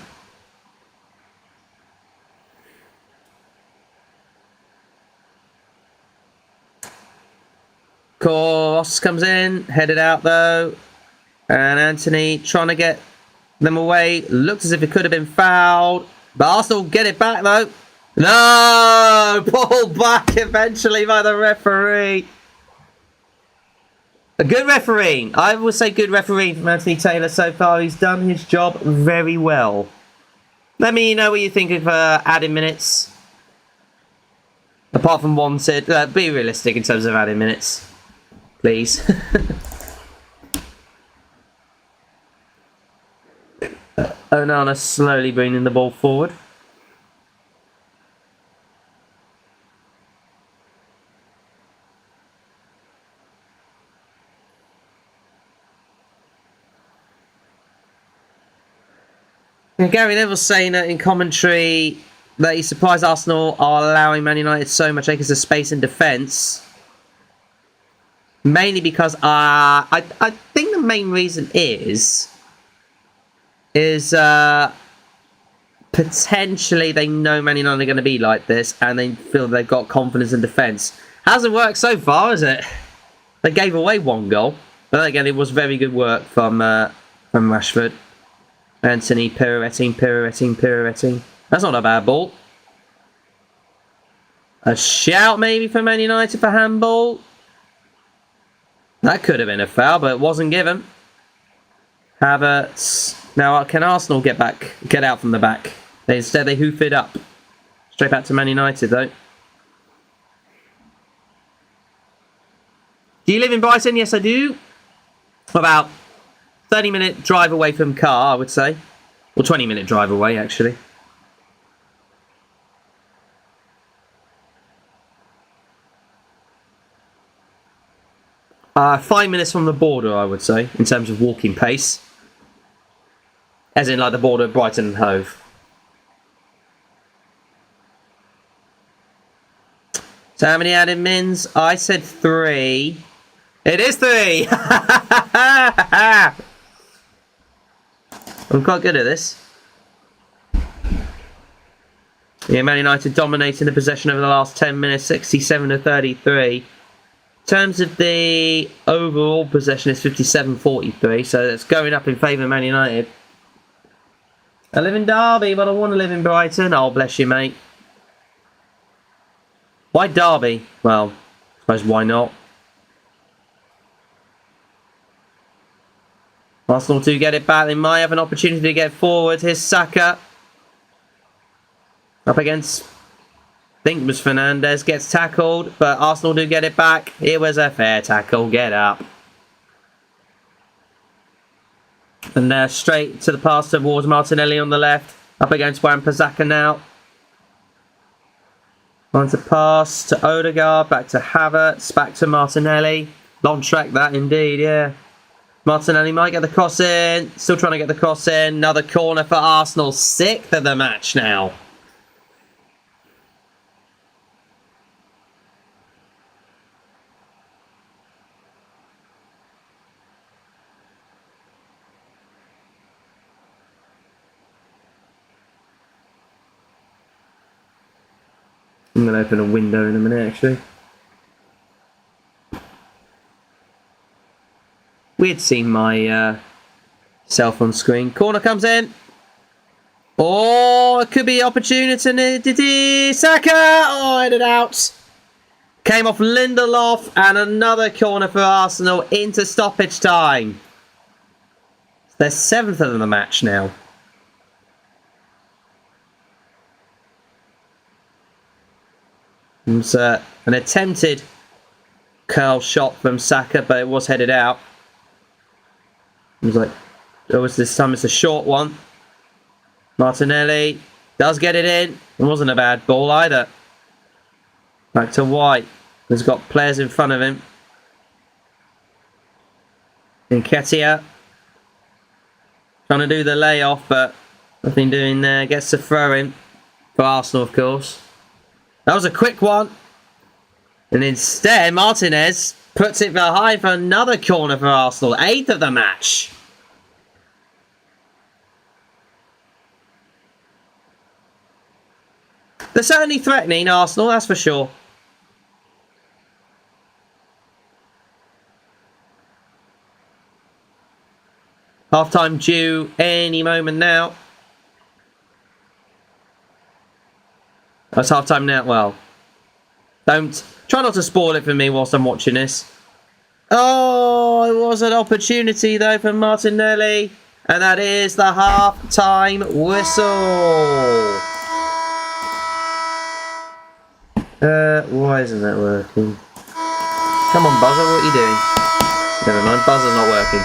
[SPEAKER 1] Cross comes in, headed out though. And Anthony trying to get them away. Looked as if it could have been fouled. But Arsenal get it back though. No! Pulled back eventually by the referee. A good referee. I would say good referee from Anthony Taylor so far. He's done his job very well. Let me know what you think of adding minutes. Apart from wanted. Be realistic in terms of adding minutes. Please. Onana slowly bringing the ball forward. And Gary Neville's saying that in commentary that he's surprised Arsenal are allowing Man United so much acres of space in defence. Mainly because I think the main reason is potentially they know Man United are going to be like this and they feel they've got confidence in defence. Hasn't worked so far, has it? They gave away one goal. But then again, it was very good work from Rashford. Anthony pirouetting. That's not a bad ball. A shout maybe for Man United for handball. That could have been a foul, but it wasn't given. Havertz. Now, can Arsenal get out from the back? Instead, they hoof it up. Straight back to Man United, though. Do you live in Brighton? Yes, I do. About 30-minute drive away from Car, I would say. Or 20-minute drive away, actually. Uh, 5 minutes from the border, I would say, in terms of walking pace. As in, like, the border of Brighton and Hove. So, how many added mins? I said 3. It is 3! I'm quite good at this. Yeah, Man United dominating the possession over the last 10 minutes, 67 to 33. In terms of the overall possession, it's 57-43, so it's going up in favour of Man United. I live in Derby, but I want to live in Brighton. Oh, bless you, mate. Why Derby? Well, I suppose why not? Arsenal do get it back. They might have an opportunity to get forward. Here's Saka. Up against, I think it was Fernandes. Gets tackled, but Arsenal do get it back. It was a fair tackle. Get up. And straight to the pass towards Martinelli on the left. Up against Wan-Bissaka now. On to pass to Odegaard. Back to Havertz. Back to Martinelli. Long track that indeed, yeah. Martinelli might get the cross in. Still trying to get the cross in. Another corner for Arsenal. 6th of the match now. I'm going to open a window in a minute, actually. We'd seen my self on screen. Corner comes in. Oh, it could be opportunity. Saka! Oh, headed out. Came off Lindelof and another corner for Arsenal into stoppage time. They're 7th of the match now. It was an attempted curl shot from Saka, but it was headed out. It was like, this time it's a short one. Martinelli does get it in. It wasn't a bad ball either. Back to White. He's got players in front of him. Nketiah trying to do the layoff, but nothing doing there. Gets the throw in for Arsenal, of course. That was a quick one. And instead, Martinez puts it behind for another corner for Arsenal. 8th of the match. They're certainly threatening Arsenal, that's for sure. Half-time due any moment now. That's half-time now. Well, try not to spoil it for me whilst I'm watching this. Oh, it was an opportunity though for Martinelli. And that is the half-time whistle. Why isn't that working? Come on, buzzer, what are you doing? Never mind, buzzer's not working.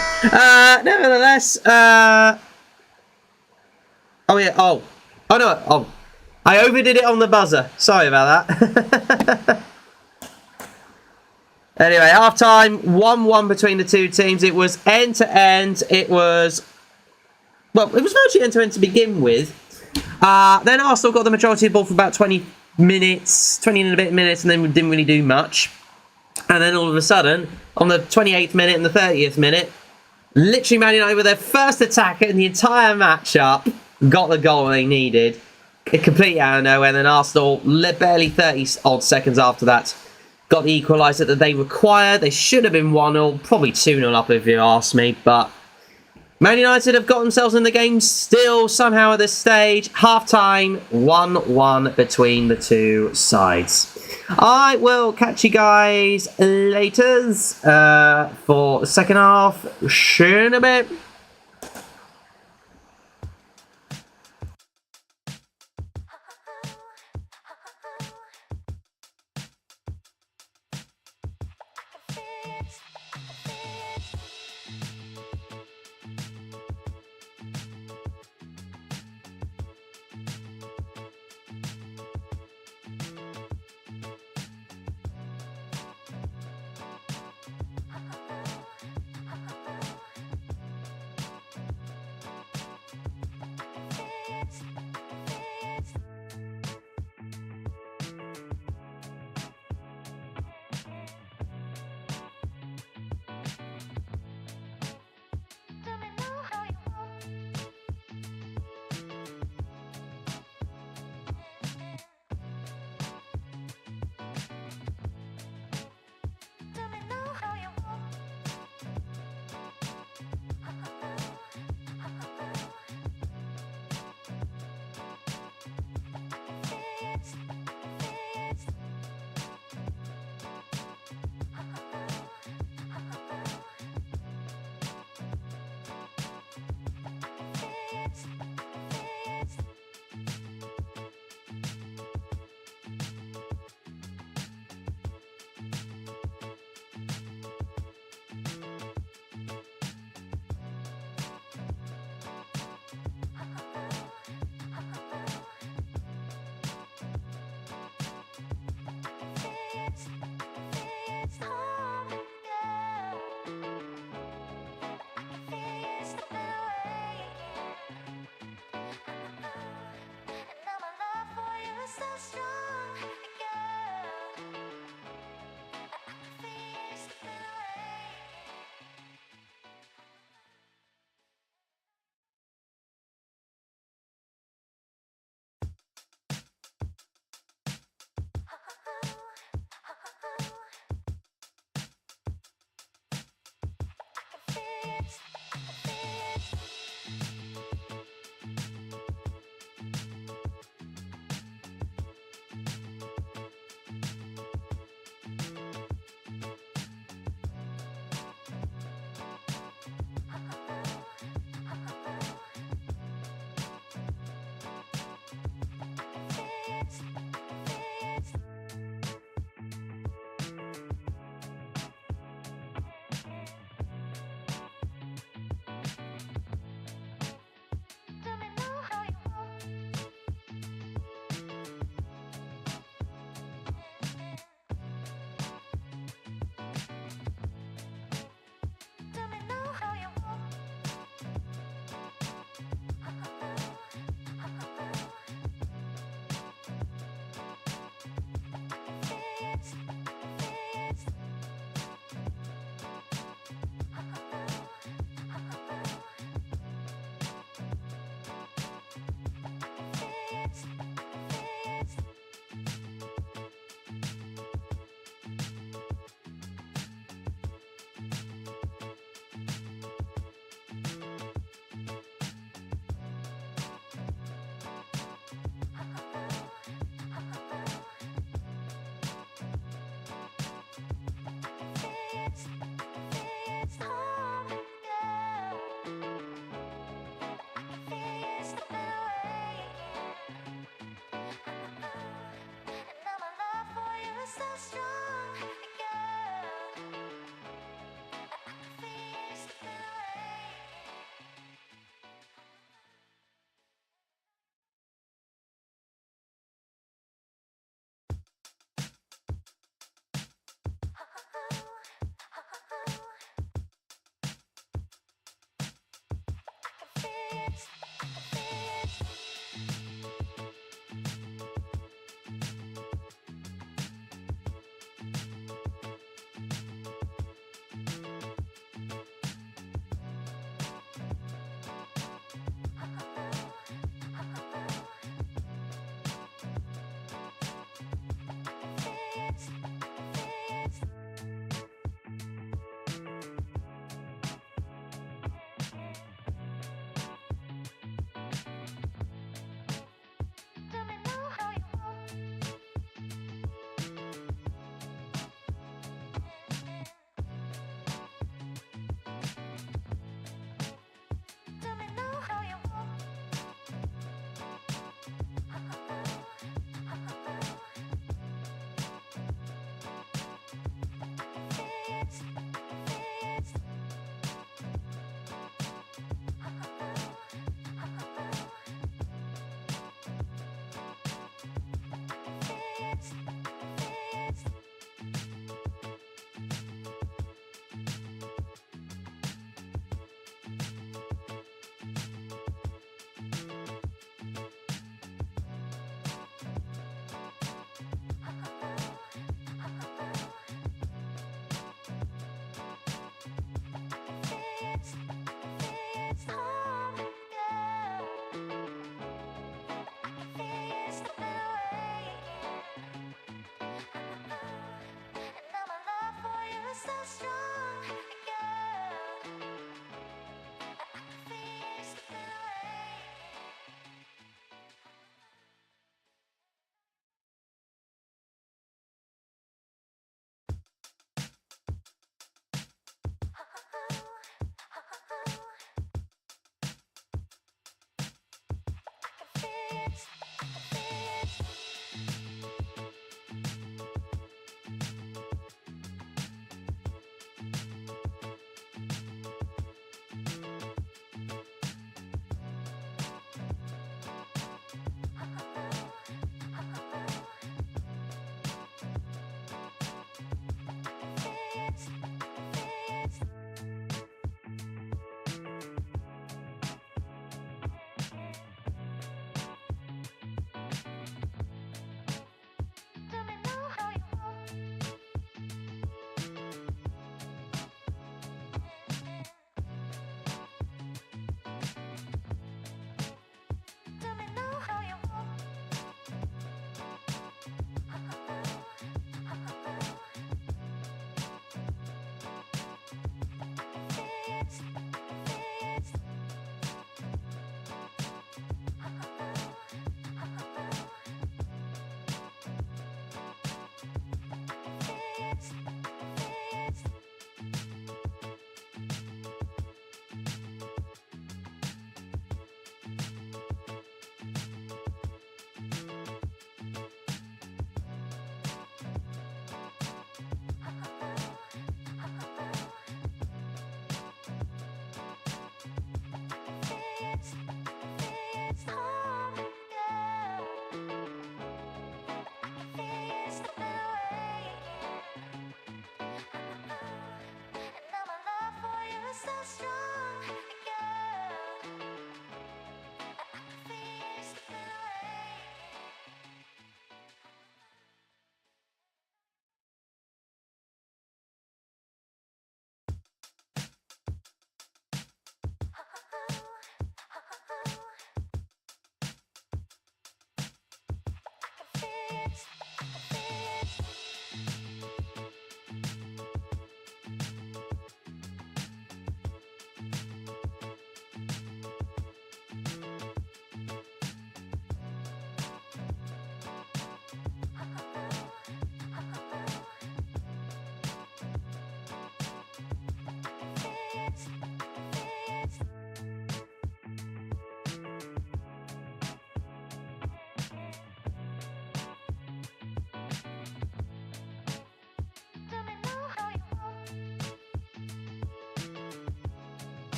[SPEAKER 1] Nevertheless, oh yeah, oh no, oh, I overdid it on the buzzer. Sorry about that. Anyway, half-time, 1-1 between the two teams. It was end-to-end. It was virtually end-to-end to begin with. Then Arsenal got the majority of the ball for about 20 and a bit minutes, and then didn't really do much. And then all of a sudden, on the 28th minute and the 30th minute, literally Man United with their first attack in the entire match-up, got the goal they needed. It completely out of nowhere, and then Arsenal, barely 30-odd seconds after that, got the equaliser that they required. They should have been 1-0, probably 2-0 up if you ask me, but Man United have got themselves in the game still somehow at this stage. Half-time, 1-1 between the two sides. I will catch you guys later for the second half. See you in a bit.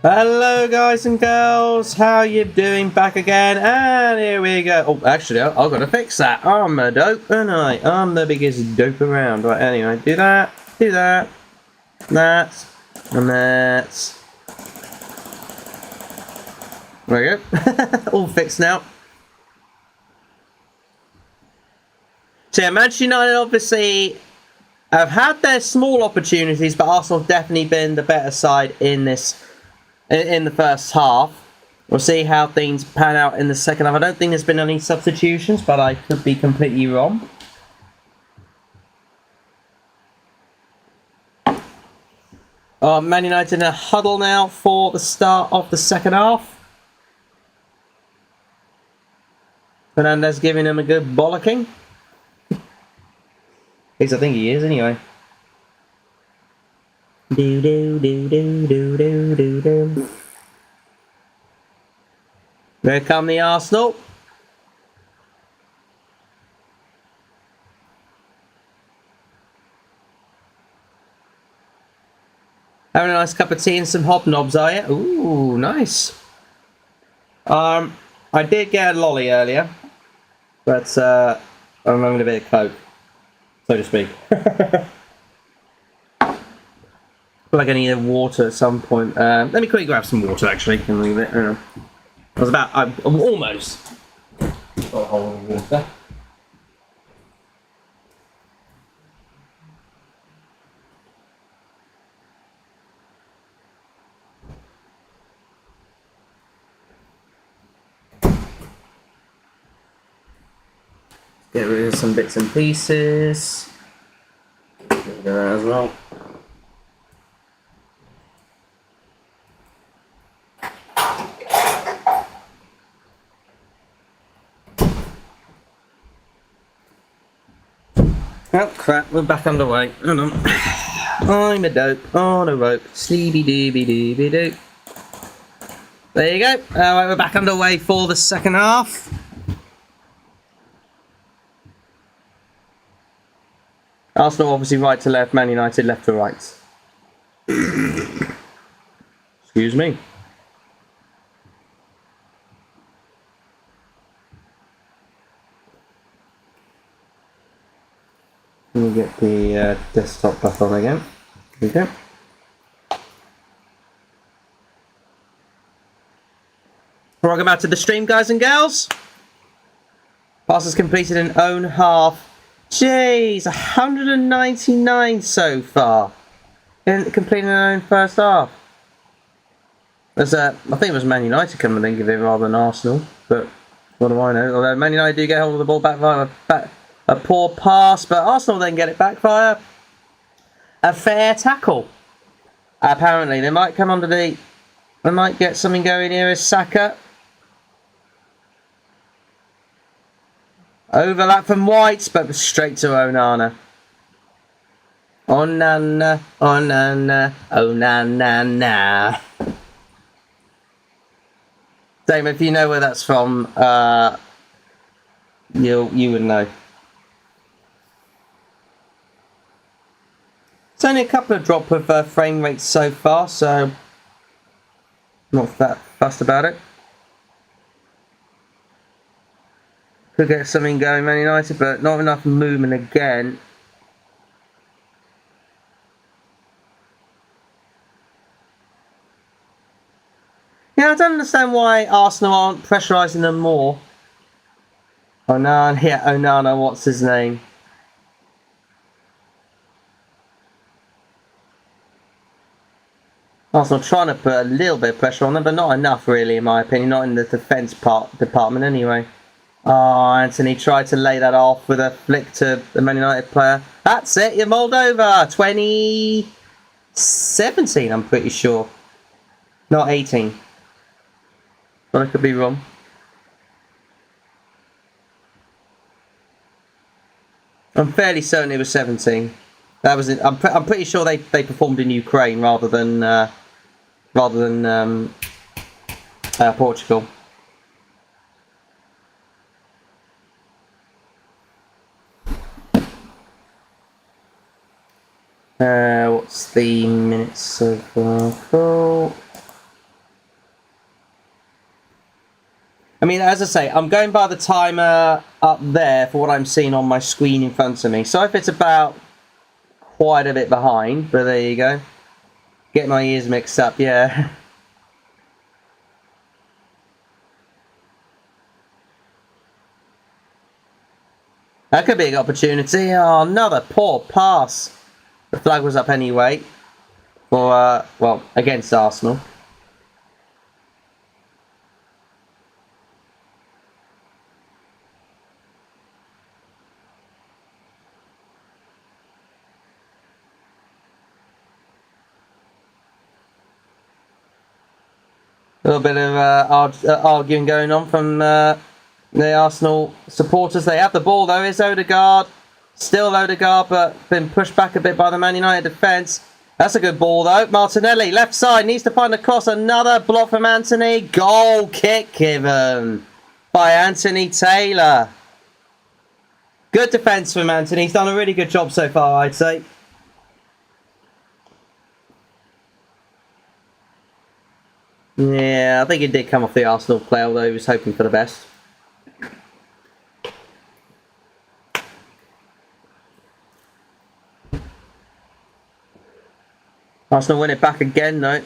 [SPEAKER 1] Hello guys and girls, how you doing? Back again, and here we go. Oh, actually, I've got to fix that. I'm a dope, and I'm the biggest dope around. Right, anyway, do that, and that. There we go. All fixed now. So yeah, Manchester United obviously have had their small opportunities, but Arsenal have definitely been the better side in this. In the first half. We'll see how things pan out in the second half. I don't think there's been any substitutions, but I could be completely wrong. Man United in a huddle now for the start of the second half. Fernandez giving him a good bollocking. At least I think he is anyway. Do do do do do do do do. Here come the Arsenal. Having a nice cup of tea and some hobnobs, are you? Ooh, nice. I did get a lolly earlier, but I'm having a bit of coke, so to speak. I feel like I need water at some point. Let me quickly grab some water actually and leave it. I'm almost got a hole in water. Get rid of some bits and pieces. Get rid of that as well. Oh crap, we're back underway. Hold on. I'm a dope on a rope. Sleepy dooby dooby doo. There you go. Alright, we're back underway for the second half. Arsenal obviously right to left, Man United left to right. Excuse me. Let me get the desktop back on again. There we go. Welcome back to the stream, guys and girls. Passes completed in own half. Jeez, 199 so far. Completing their own first half. There's I think it was Man United coming to think of it rather than Arsenal, but what do I know? Although Man United do get hold of the ball back via a poor pass, but Arsenal then get it back via a fair tackle. Apparently, they might come under the... They might get something going here as Saka. Overlap from White, but straight to Onana. Onana, Onana, Onana. Dame, if you know where that's from, you would know. It's only a couple of drop of frame rates so far, so not that fussed about it. Could get something going, Man United, but not enough movement again. Yeah, I don't understand why Arsenal aren't pressurising them more. Onana, yeah, Onana, what's his name? Arsenal trying to put a little bit of pressure on them, but not enough really, in my opinion. Not in the defence department anyway. Oh, Anthony tried to lay that off with a flick to the Man United player. That's it, you're mulled over. 2017, I'm pretty sure. Not 18. But I could be wrong. I'm fairly certain it was 17. That was it. I'm pretty sure they performed in Ukraine rather than Portugal. What's the minutes so far? Cool. I mean, as I say, I'm going by the timer up there for what I'm seeing on my screen in front of me. So if it's about quite a bit behind, but there you go. Get my ears mixed up, yeah. That could be an opportunity. Oh, another poor pass. The flag was up anyway for, well, against Arsenal. A little bit of arguing going on from the Arsenal supporters. They have the ball though. It's Odegaard. Still Odegaard, but been pushed back a bit by the Man United defence. That's a good ball though. Martinelli, left side, needs to find a cross. Another block from Anthony. Goal kick given by Anthony Taylor. Good defence from Anthony. He's done a really good job so far, I'd say. Yeah, I think it did come off the Arsenal player, although he was hoping for the best. Arsenal win it back again, though.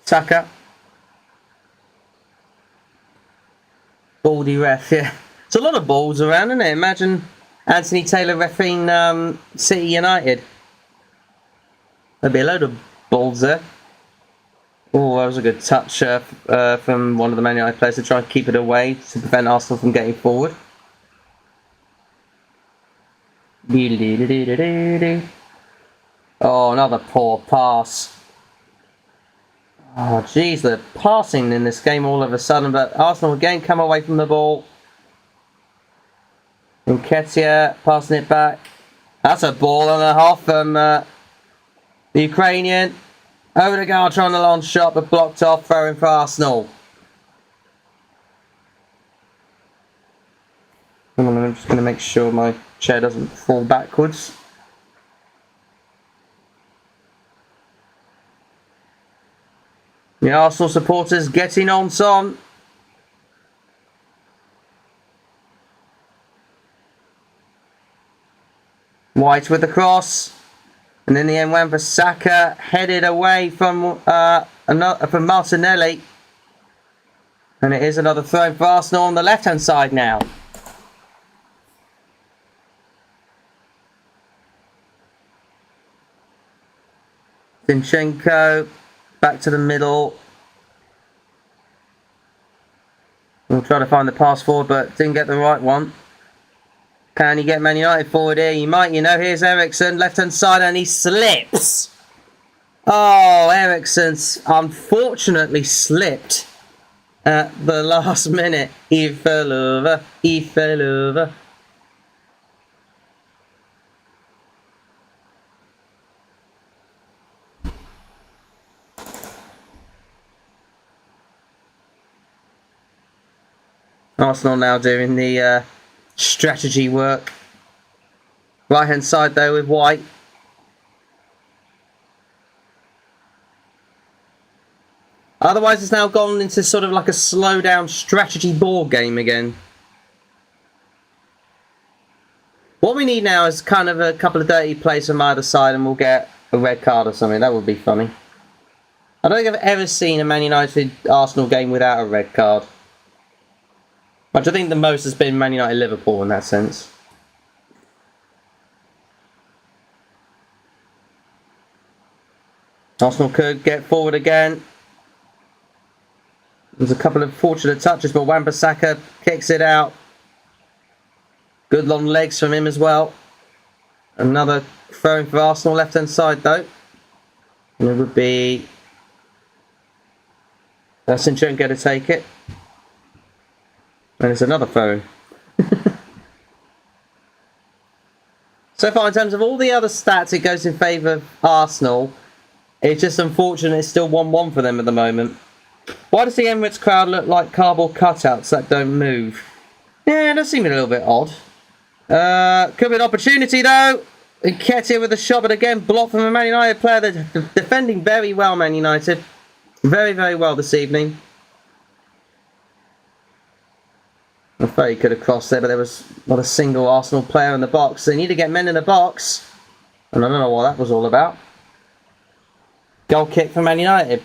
[SPEAKER 1] Saka. Baldy ref, yeah. It's a lot of balls around, isn't it? Imagine Anthony Taylor reffing City United. There'd be a load of balls there. Oh, that was a good touch from one of the Man United players to try and keep it away to prevent Arsenal from getting forward. Oh, another poor pass. Oh, jeez, the passing in this game all of a sudden, but Arsenal again come away from the ball. Nketiah passing it back. That's a ball and a half from the Ukrainian. Odegaard trying the long shot, but blocked off, throwing for Arsenal. Hang on, I'm just going to make sure my chair doesn't fall backwards. The Arsenal supporters getting on Son. White with the cross. And in the end, Wan-Bissaka headed away from Martinelli. And it is another throw for Arsenal on the left-hand side now. Zinchenko back to the middle. We'll try to find the pass forward, but didn't get the right one. Can he get Man United forward here? He might, you know. Here's Eriksen, left-hand side, and he slips. Oh, Eriksen's unfortunately slipped at the last minute. He fell over. He fell over. Arsenal now doing the strategy work. Right hand side though with White. Otherwise it's now gone into sort of like a slow down strategy board game again. What we need now is kind of a couple of dirty plays from either side and we'll get a red card or something. That would be funny. I don't think I've ever seen a Man United Arsenal game without a red card. Which I think the most has been Man United Liverpool in that sense. Arsenal could get forward again. There's a couple of fortunate touches, but Wan-Bissaka kicks it out. Good long legs from him as well. Another throwing for Arsenal left hand side though. And it would be Zinchenko to take it. And it's another phone. So far, in terms of all the other stats, it goes in favour of Arsenal. It's just unfortunate it's still 1-1 for them at the moment. Why does the Emirates crowd look like cardboard cutouts that don't move? Yeah, it does seem a little bit odd. Could be an opportunity though. Nketiah with a shot, but again blocked from a Man United player. They're defending very well, Man United. Very, very well this evening. I thought he could have crossed there, but there was not a single Arsenal player in the box. They need to get men in the box. And I don't know what that was all about. Goal kick for Man United.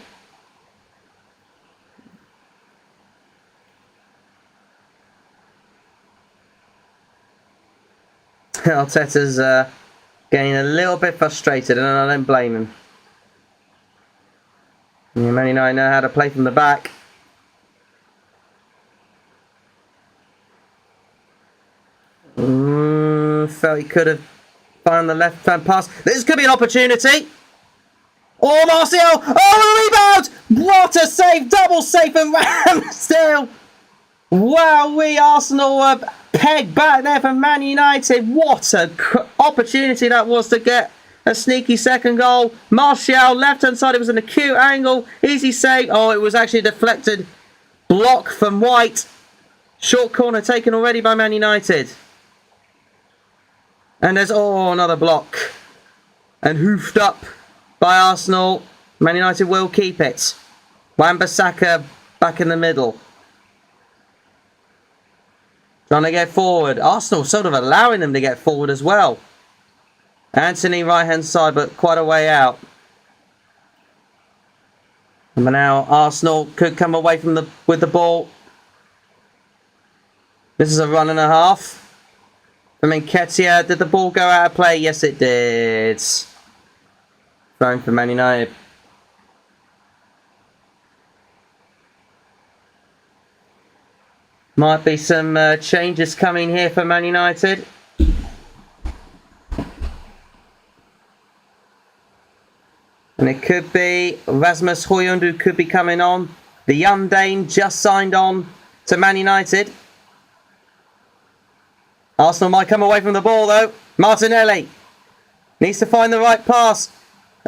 [SPEAKER 1] Arteta's getting a little bit frustrated, and I don't blame him. Yeah, Man United know how to play from the back. Felt he could have found the left-hand pass. This could be an opportunity. Oh, Martial! Oh, the rebound! What a save! Double save from Ramsdale! Wow, Arsenal were pegged back there from Man United. What a opportunity that was to get a sneaky second goal. Martial, left-hand side, it was an acute angle. Easy save. Oh, it was actually a deflected block from White. Short corner taken already by Man United. And there's, another block. And hoofed up by Arsenal. Man United will keep it. Wan-Bissaka back in the middle. Trying to get forward. Arsenal sort of allowing them to get forward as well. Anthony right hand side, but quite a way out. And now Arsenal could come away from with the ball. This is a run and a half. I mean, Nketiah, did the ball go out of play? Yes, it did. Throwing for Man United. Might be some changes coming here for Man United. And it could be Rasmus Højlund who could be coming on. The young Dane just signed on to Man United. Arsenal might come away from the ball though. Martinelli needs to find the right pass.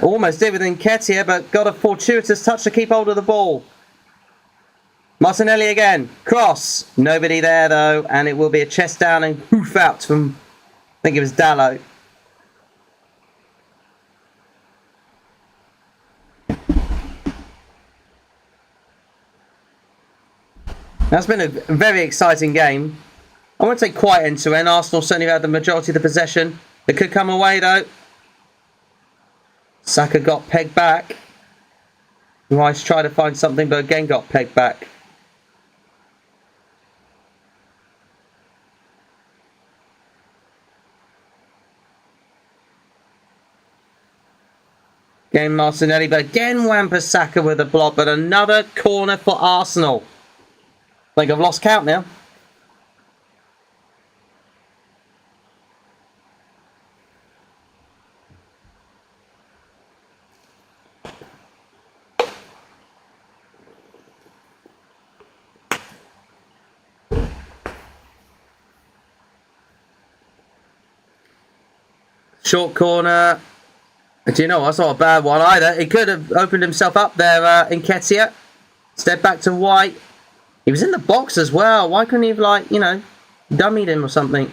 [SPEAKER 1] Almost did with Nketiah, but got a fortuitous touch to keep hold of the ball. Martinelli again. Cross. Nobody there though, and it will be a chest down and hoof out from, I think it was Dalot. That's been a very exciting game. I won't say quite end to end. Arsenal certainly had the majority of the possession. It could come away though. Saka got pegged back. Rice tried to find something, but again got pegged back. Again Martinelli, but again Wan-Bissaka with a block, but another corner for Arsenal. I think I've lost count now. Short corner. Do you know, that's not a bad one either. He could have opened himself up there, Nketiah. Step back to White. He was in the box as well. Why couldn't he have, like, you know, dummied him or something?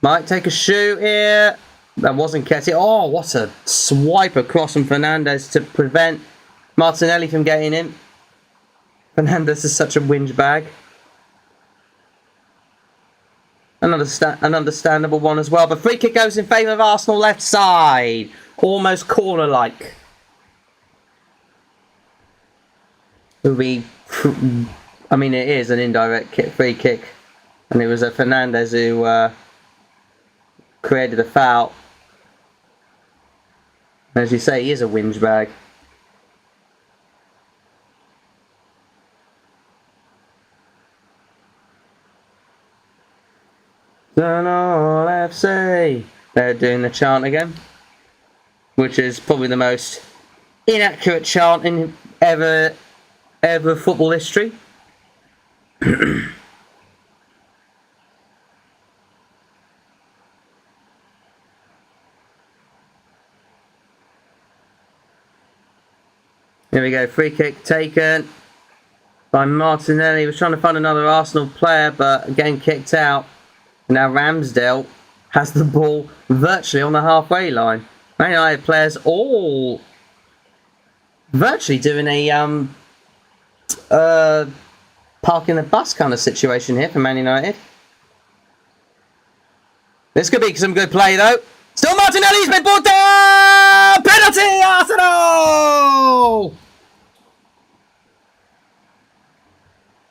[SPEAKER 1] Might take a shoot here. That wasn't Nketiah. Oh, what a swipe across from Fernandes to prevent Martinelli from getting in. Fernandes is such a whinge bag. An understandable one as well. But free kick goes in favour of Arsenal left side. Almost corner-like. I mean, it is an indirect free kick. And it was a Fernandes who created a foul. As you say, he is a whinge bag. Arsenal FC. They're doing the chant again, which is probably the most inaccurate chant in ever football history. Here we go, free kick taken by Martinelli. He was trying to find another Arsenal player, but again kicked out. Now Ramsdale has the ball virtually on the halfway line. Man United players all virtually doing a parking the bus kind of situation here for Man United. This could be some good play though. Still Martinelli's been brought down! Penalty, Arsenal!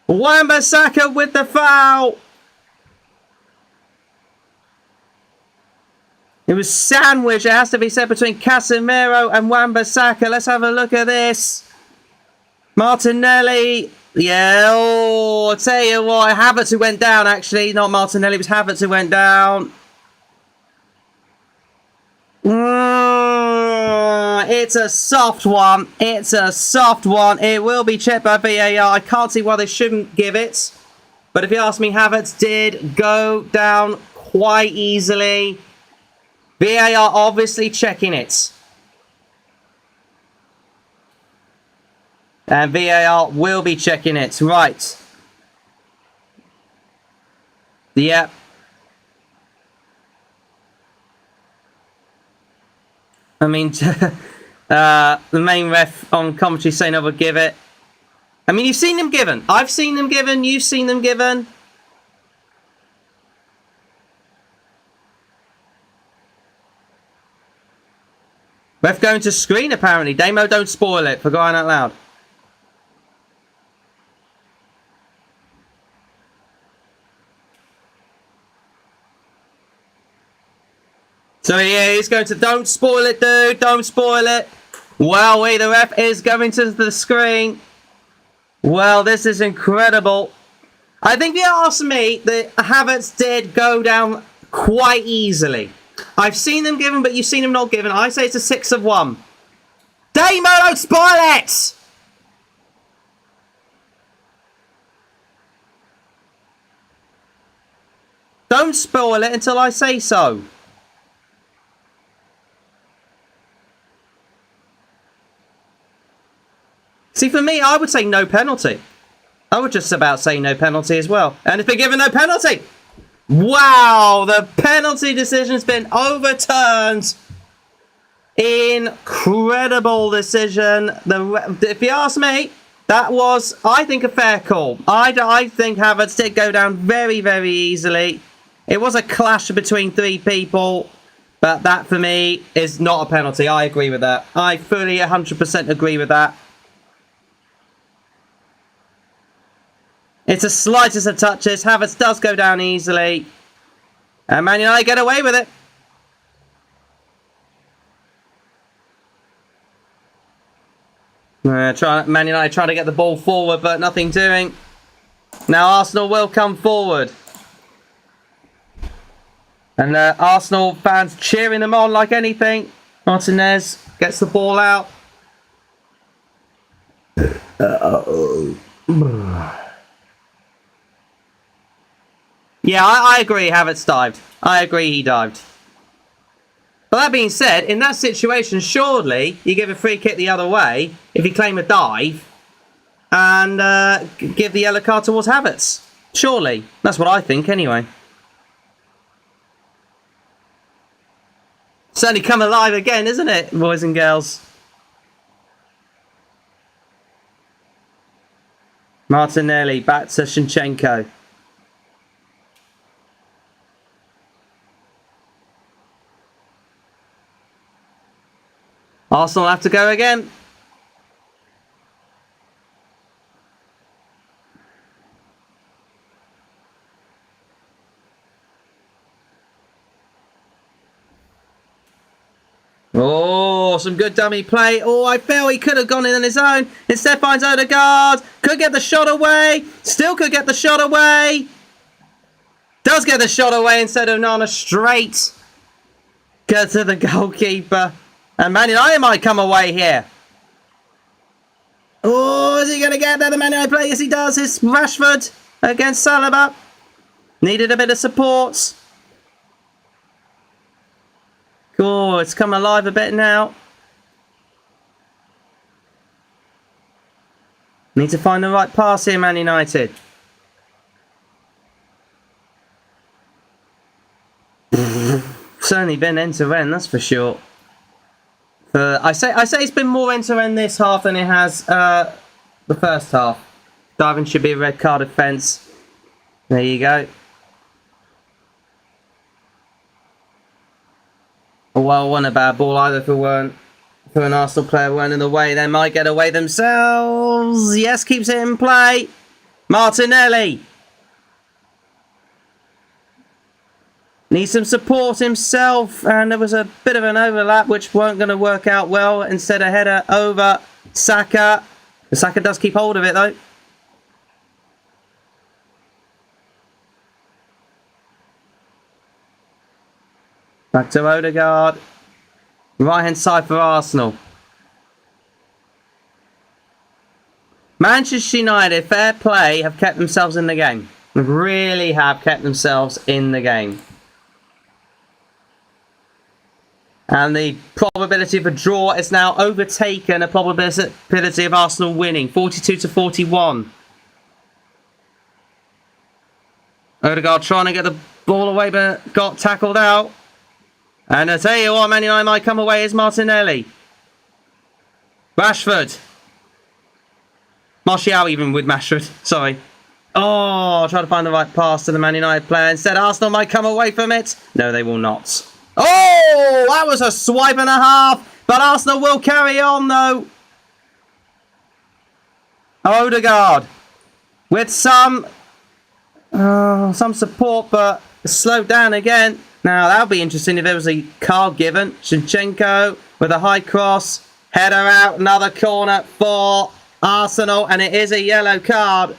[SPEAKER 1] Wan-Bissaka with the foul. It was sandwiched, it has to be said, between Casemiro and Wan-Bissaka. Let's have a look at this. Martinelli. Yeah, oh, I'll tell you what, Havertz who went down, actually. Not Martinelli, it was Havertz who went down. It's a soft one. It's a soft one. It will be checked by VAR. I can't see why they shouldn't give it. But if you ask me, Havertz did go down quite easily. VAR obviously checking it. And VAR will be checking it. Right. Yep. I mean, the main ref on commentary saying I would give it. I mean, you've seen them given. I've seen them given. You've seen them given. Ref going to screen, apparently. Damo, don't spoil it, for crying out loud. So yeah, he's going to, don't spoil it, dude, don't spoil it. Well, the ref is going to the screen. Well, this is incredible. I think if you ask me, the Havertz did go down quite easily. I've seen them given, but you've seen them not given. I say it's a 6 of 1. Damo, don't spoil it! Don't spoil it until I say so. See, for me, I would say no penalty. I would just about say no penalty as well. And it's been given no penalty. Wow, the penalty decision's been overturned. Incredible decision. If you ask me, that was, I think, a fair call. I think Havertz did go down very, very easily. It was a clash between 3 people. But that, for me, is not a penalty. I agree with that. I fully 100% agree with that. It's the slightest of touches. Havertz does go down easily. And Man United get away with it. Man United trying to get the ball forward, but nothing doing. Now Arsenal will come forward. And Arsenal fans cheering them on like anything. Martinez gets the ball out. Yeah, I agree Havertz dived. I agree he dived. But that being said, in that situation, surely you give a free kick the other way if you claim a dive and give the yellow card towards Havertz. Surely. That's what I think anyway. Certainly come alive again, isn't it, boys and girls? Martinelli back to Zinchenko. Arsenal have to go again. Oh, some good dummy play. Oh, I feel he could have gone in on his own. Instead finds Odegaard. Could get the shot away. Still could get the shot away. Does get the shot away instead of Nana straight. Go to the goalkeeper. And Man United might come away here. Oh, is he going to get there? The Man United play? Yes, he does. It's Rashford against Saliba. Needed a bit of support. Cool, it's come alive a bit now. Need to find the right pass here, Man United. Certainly been end to end, that's for sure. I say it's been more end to end this half than it has the first half. Diving should be a red card offence. There you go. Well, wasn't a bad ball either for an Arsenal player weren't in the way. They might get away themselves. Yes, keeps it in play. Martinelli. Needs some support himself. And there was a bit of an overlap which weren't going to work out well. Instead a header over Saka. Saka does keep hold of it though. Back to Odegaard. Right hand side for Arsenal. Manchester United, fair play, have kept themselves in the game. Really have kept themselves in the game. And the probability of a draw is now overtaken a probability of Arsenal winning. 42-41. Odegaard trying to get the ball away but got tackled out. And I tell you what, Man United might come away is Martinelli. Rashford. Martial even with Rashford. Sorry. Oh, trying to find the right pass to the Man United player. Instead, Arsenal might come away from it. No, they will not. Oh, that was a swipe and a half. But Arsenal will carry on, though. Odegaard. With some support, but slowed down again. Now, that would be interesting if there was a card given. Zinchenko with a high cross. Header out. Another corner for Arsenal. And it is a yellow card.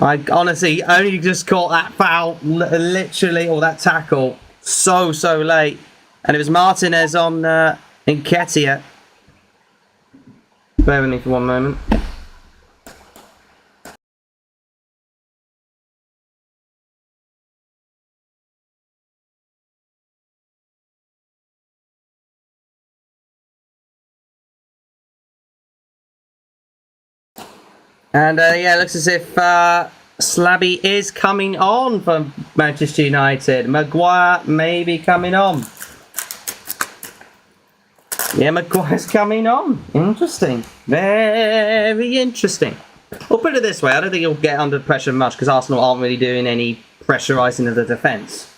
[SPEAKER 1] I honestly only just caught that foul, literally, or that tackle, so late. And it was Martinez on Nketiah. Bear with me for one moment. And yeah, it looks as if Slabby is coming on for Manchester United. Maguire may be coming on. Yeah, Maguire's coming on. Interesting. Very interesting. We'll put it this way. I don't think he'll get under pressure much because Arsenal aren't really doing any pressurising of the defence.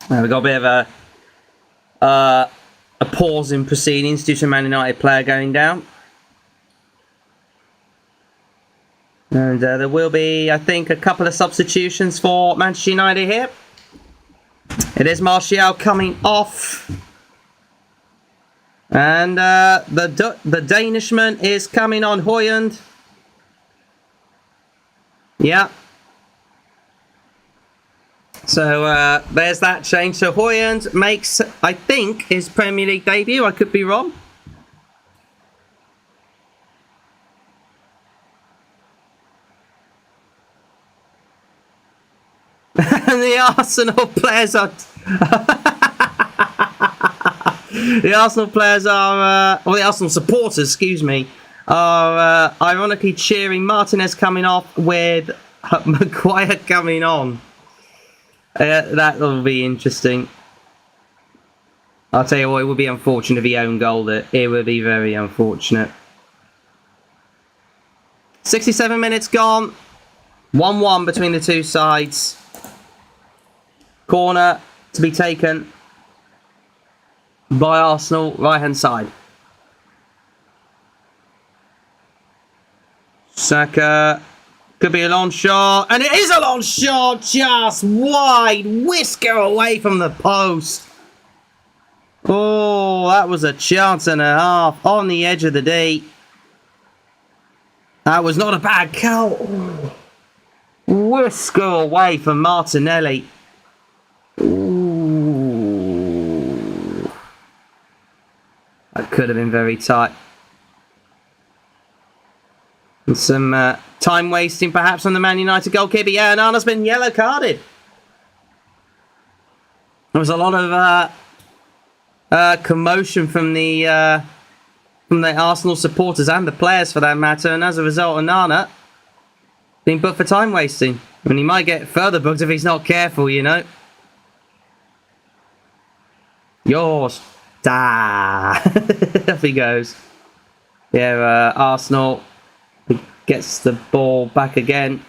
[SPEAKER 1] We've got a bit of a pause in proceedings due to a Man United player going down. And there will be, I think, a couple of substitutions for Manchester United here. It is Martial coming off. And the Danishman is coming on, Højlund. Yeah. So there's that change. So Højlund makes, I think, his Premier League debut. I could be wrong. And the Arsenal players are... the Arsenal players are... or the Arsenal supporters, excuse me, are ironically cheering Martinez coming off with Maguire coming on. That will be interesting. I'll tell you what, it would be unfortunate if he own goaled it. It would be very unfortunate. 67 minutes gone. 1-1 between the two sides. Corner to be taken by Arsenal, right-hand side. Saka, could be a long shot, and it is a long shot, just wide, whisker away from the post. Oh, that was a chance and a half on the edge of the D. That was not a bad goal. Whisker away from Martinelli. Ooh. That could have been very tight. And some time wasting perhaps on the Man United goalkeeper. Yeah, and Arna's been yellow carded. There was a lot of commotion from the Arsenal supporters and the players for that matter, and as a result, Onana being booked for time wasting. And he might get further booked if he's not careful, you know. Yours. Da. Off he goes. Yeah, Arsenal gets the ball back again.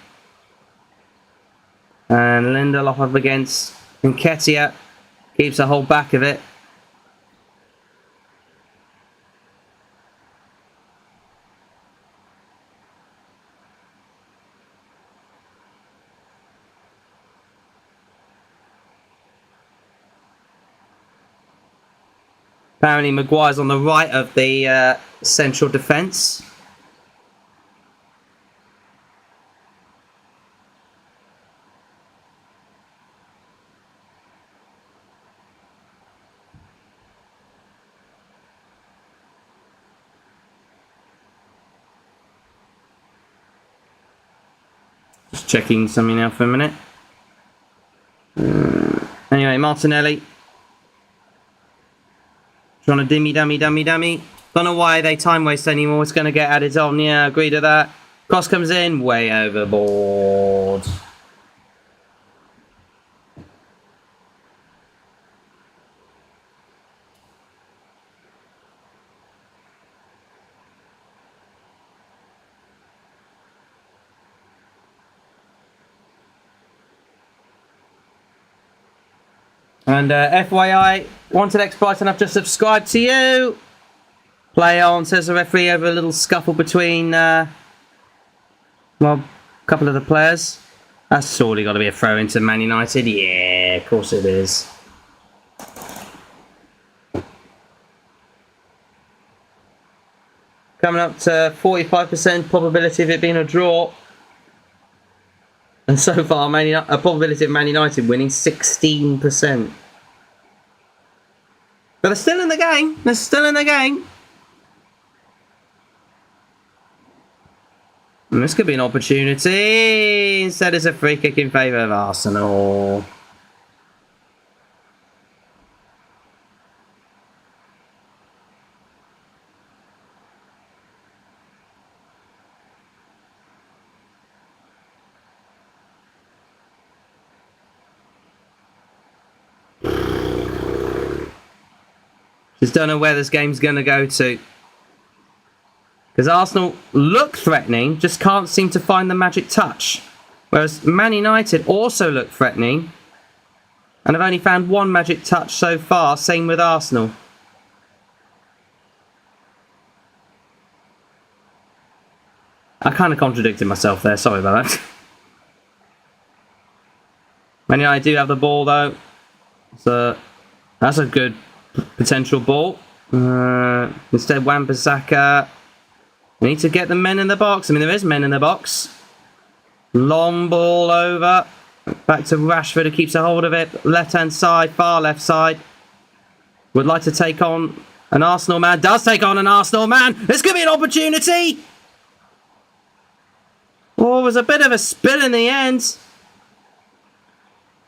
[SPEAKER 1] And Lindelof up against Nketiah. Keeps a hold back of it. Apparently Maguire's on the right of the central defence. Just checking something out for a minute. Anyway, Martinelli. Trying to dummy. Don't know why they time waste anymore. It's going to get added on. Yeah, agree to that. Cross comes in. Way overboard. And FYI, wanted exploit and I've just subscribed to you. Play on, says the referee, over a little scuffle between, well, a couple of the players. That's surely got to be a throw into Man United. Yeah, of course it is. Coming up to 45% probability of it being a draw. And so far, a probability of Man United winning 16%. But they're still in the game. They're still in the game. And this could be an opportunity. Instead, it's a free kick in favour of Arsenal. Just don't know where this game's going to go to. Because Arsenal look threatening, just can't seem to find the magic touch. Whereas Man United also look threatening and have only found one magic touch so far. Same with Arsenal. I kind of contradicted myself there. Sorry about that. Man United do have the ball though. So that's a good potential ball. Instead, Wan-Bissaka. We need to get the men in the box. I mean, there is men in the box. Long ball over. Back to Rashford, who keeps a hold of it. Left-hand side, far left side. Would like to take on an Arsenal man. Does take on an Arsenal man. This could be an opportunity. Oh, it was a bit of a spill in the end.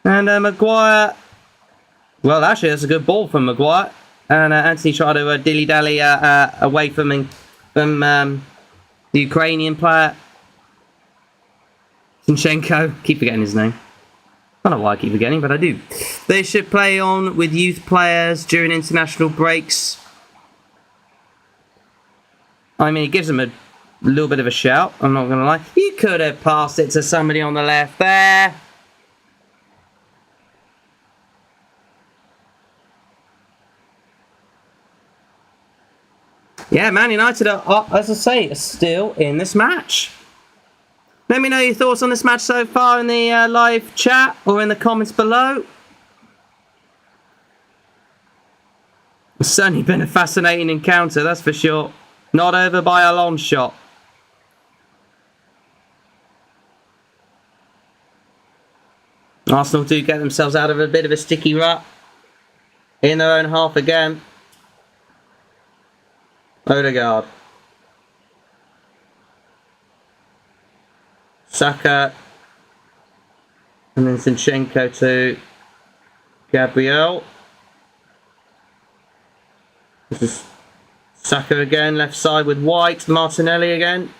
[SPEAKER 1] And Maguire... Well, actually, that's a good ball from Maguire. And Anthony tried to dilly-dally away from the Ukrainian player. Zinchenko. Keep forgetting his name. I don't know why I keep forgetting, but I do. They should play on with youth players during international breaks. I mean, it gives them a little bit of a shout. I'm not going to lie. You could have passed it to somebody on the left there. Yeah, Man United are, as I say, still in this match. Let me know your thoughts on this match so far in the live chat or in the comments below. It's certainly been a fascinating encounter, that's for sure. Not over by a long shot. Arsenal do get themselves out of a bit of a sticky rut. In their own half again. Odegaard. Saka. And then Zinchenko to Gabriel. This is Saka again, left side with White. Martinelli again.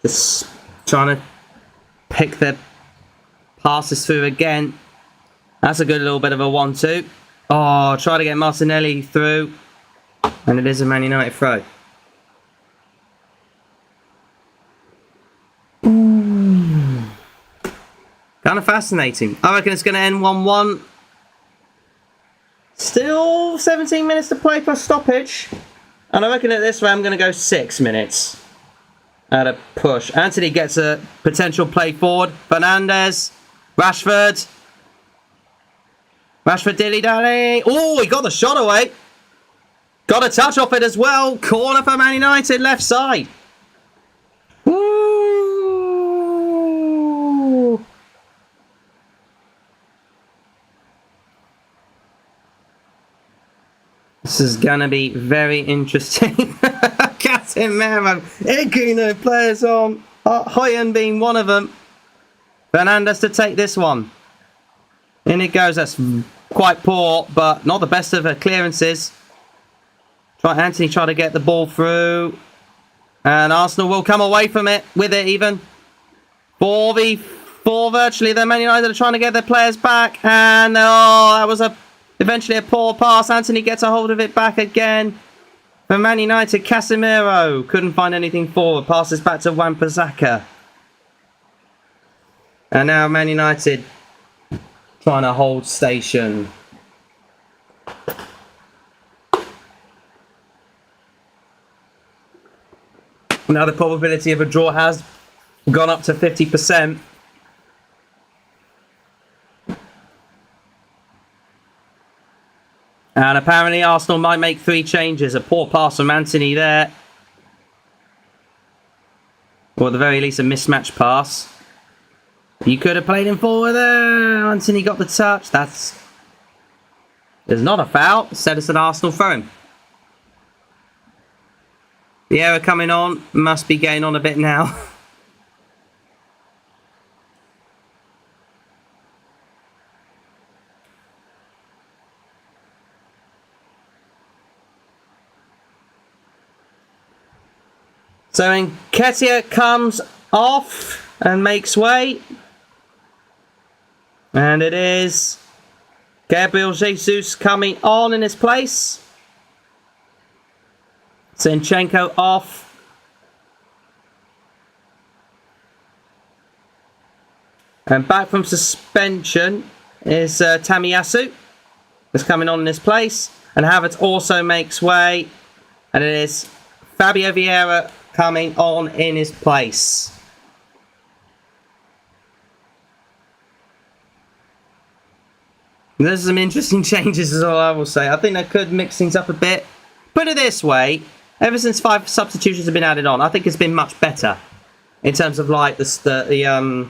[SPEAKER 1] Just trying to pick the passes through again. That's a good little bit of a 1-2. Oh, try to get Martinelli through. And it is a Man United throw. Kind of fascinating. I reckon it's going to end 1-1. Still 17 minutes to play plus stoppage. And I reckon at this way I'm going to go 6 minutes. At a push. Anthony gets a potential play forward. Fernandes. Rashford. Rashford dilly-dally. Oh, he got the shot away. Got a touch off it as well. Corner for Man United, left side. Woo! This is going to be very interesting. Casemiro. Iguino players on. Hoyen being one of them. Fernandes to take this one. In it goes. That's quite poor, but not the best of her clearances. Anthony try to get the ball through. And Arsenal will come away from it with it even. 4v4 virtually. The Man United are trying to get their players back. And oh, that was eventually a poor pass. Anthony gets a hold of it back again. For Man United, Casemiro couldn't find anything forward. Passes back to Wan-Bissaka. And now Man United trying to hold station. Now the probability of a draw has gone up to 50%. And apparently Arsenal might make 3 changes. A poor pass from Anthony there. Or at the very least a mismatched pass. You could have played him forward there. Anthony got the touch. There's not a foul. Instead it's an Arsenal throw. The error coming on. Must be getting on a bit now. So Nketiah comes off and makes way. And it is Gabriel Jesus coming on in his place. Zinchenko off. And back from suspension is Tamiyasu. Is coming on in his place. And Havertz also makes way. And it is Fabio Vieira coming on in his place. There's some interesting changes is all I will say. I think that could mix things up a bit. Put it this way, ever since 5 substitutions have been added on, I think it's been much better in terms of like the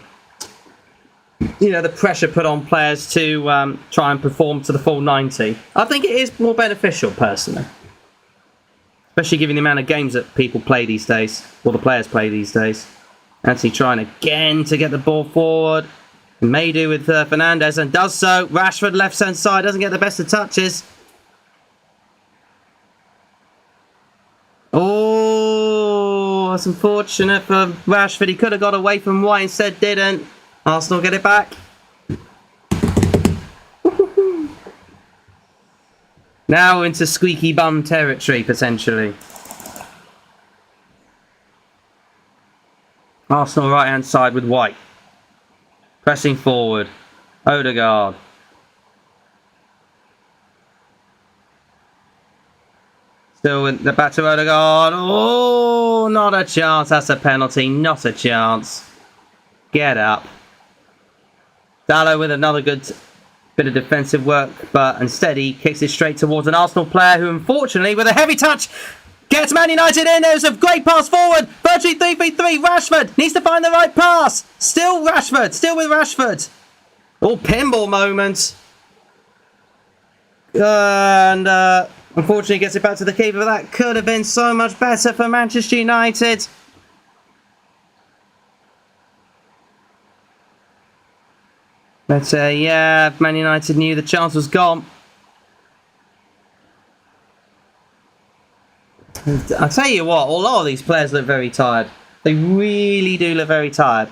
[SPEAKER 1] pressure put on players to try and perform to the full 90. I think it is more beneficial personally. Especially given the amount of games that people play these days, or the players play these days. Anthony trying again to get the ball forward. May do with Fernandes and does so. Rashford left-hand side doesn't get the best of touches. Oh, that's unfortunate for Rashford. He could have got away from White, instead didn't. Arsenal get it back. Now into squeaky bum territory, potentially. Arsenal right-hand side with White. Pressing forward. Odegaard. Still in the back to Odegaard. Oh, not a chance. That's a penalty. Not a chance. Get up. Dalot with another good bit of defensive work, but instead he kicks it straight towards an Arsenal player who, unfortunately, with a heavy touch, gets Man United in. There's a great pass forward. Virtually 3v3. Rashford needs to find the right pass. Still Rashford. Still with Rashford. Oh, pinball moment. And unfortunately gets it back to the keeper. But that could have been so much better for Manchester United. But yeah, Man United knew the chance was gone. I'll tell you what, a lot of these players look very tired. They really do look very tired.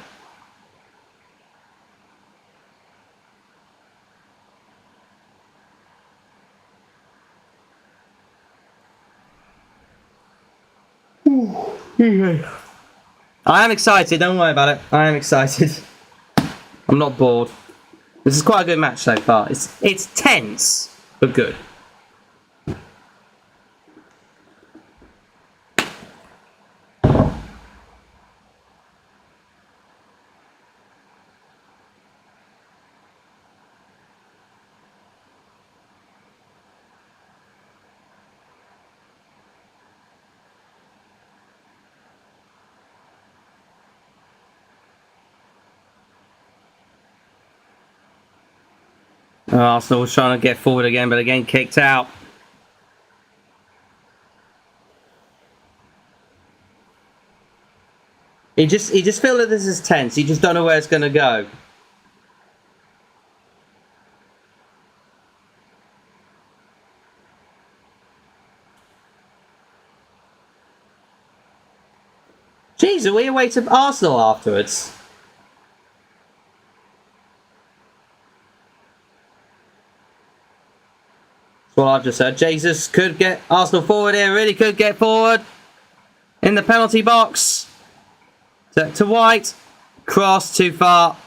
[SPEAKER 1] I am excited, don't worry about it. I am excited. I'm not bored. This is quite a good match so far. It's tense, but good. Arsenal was trying to get forward again, but again kicked out. You just feel that this is tense. You just don't know where it's going to go. Jeez, are we away to Arsenal afterwards? Well, I've just said Jesus could get Arsenal forward here. Really could get forward in the penalty box. To White. Cross too far.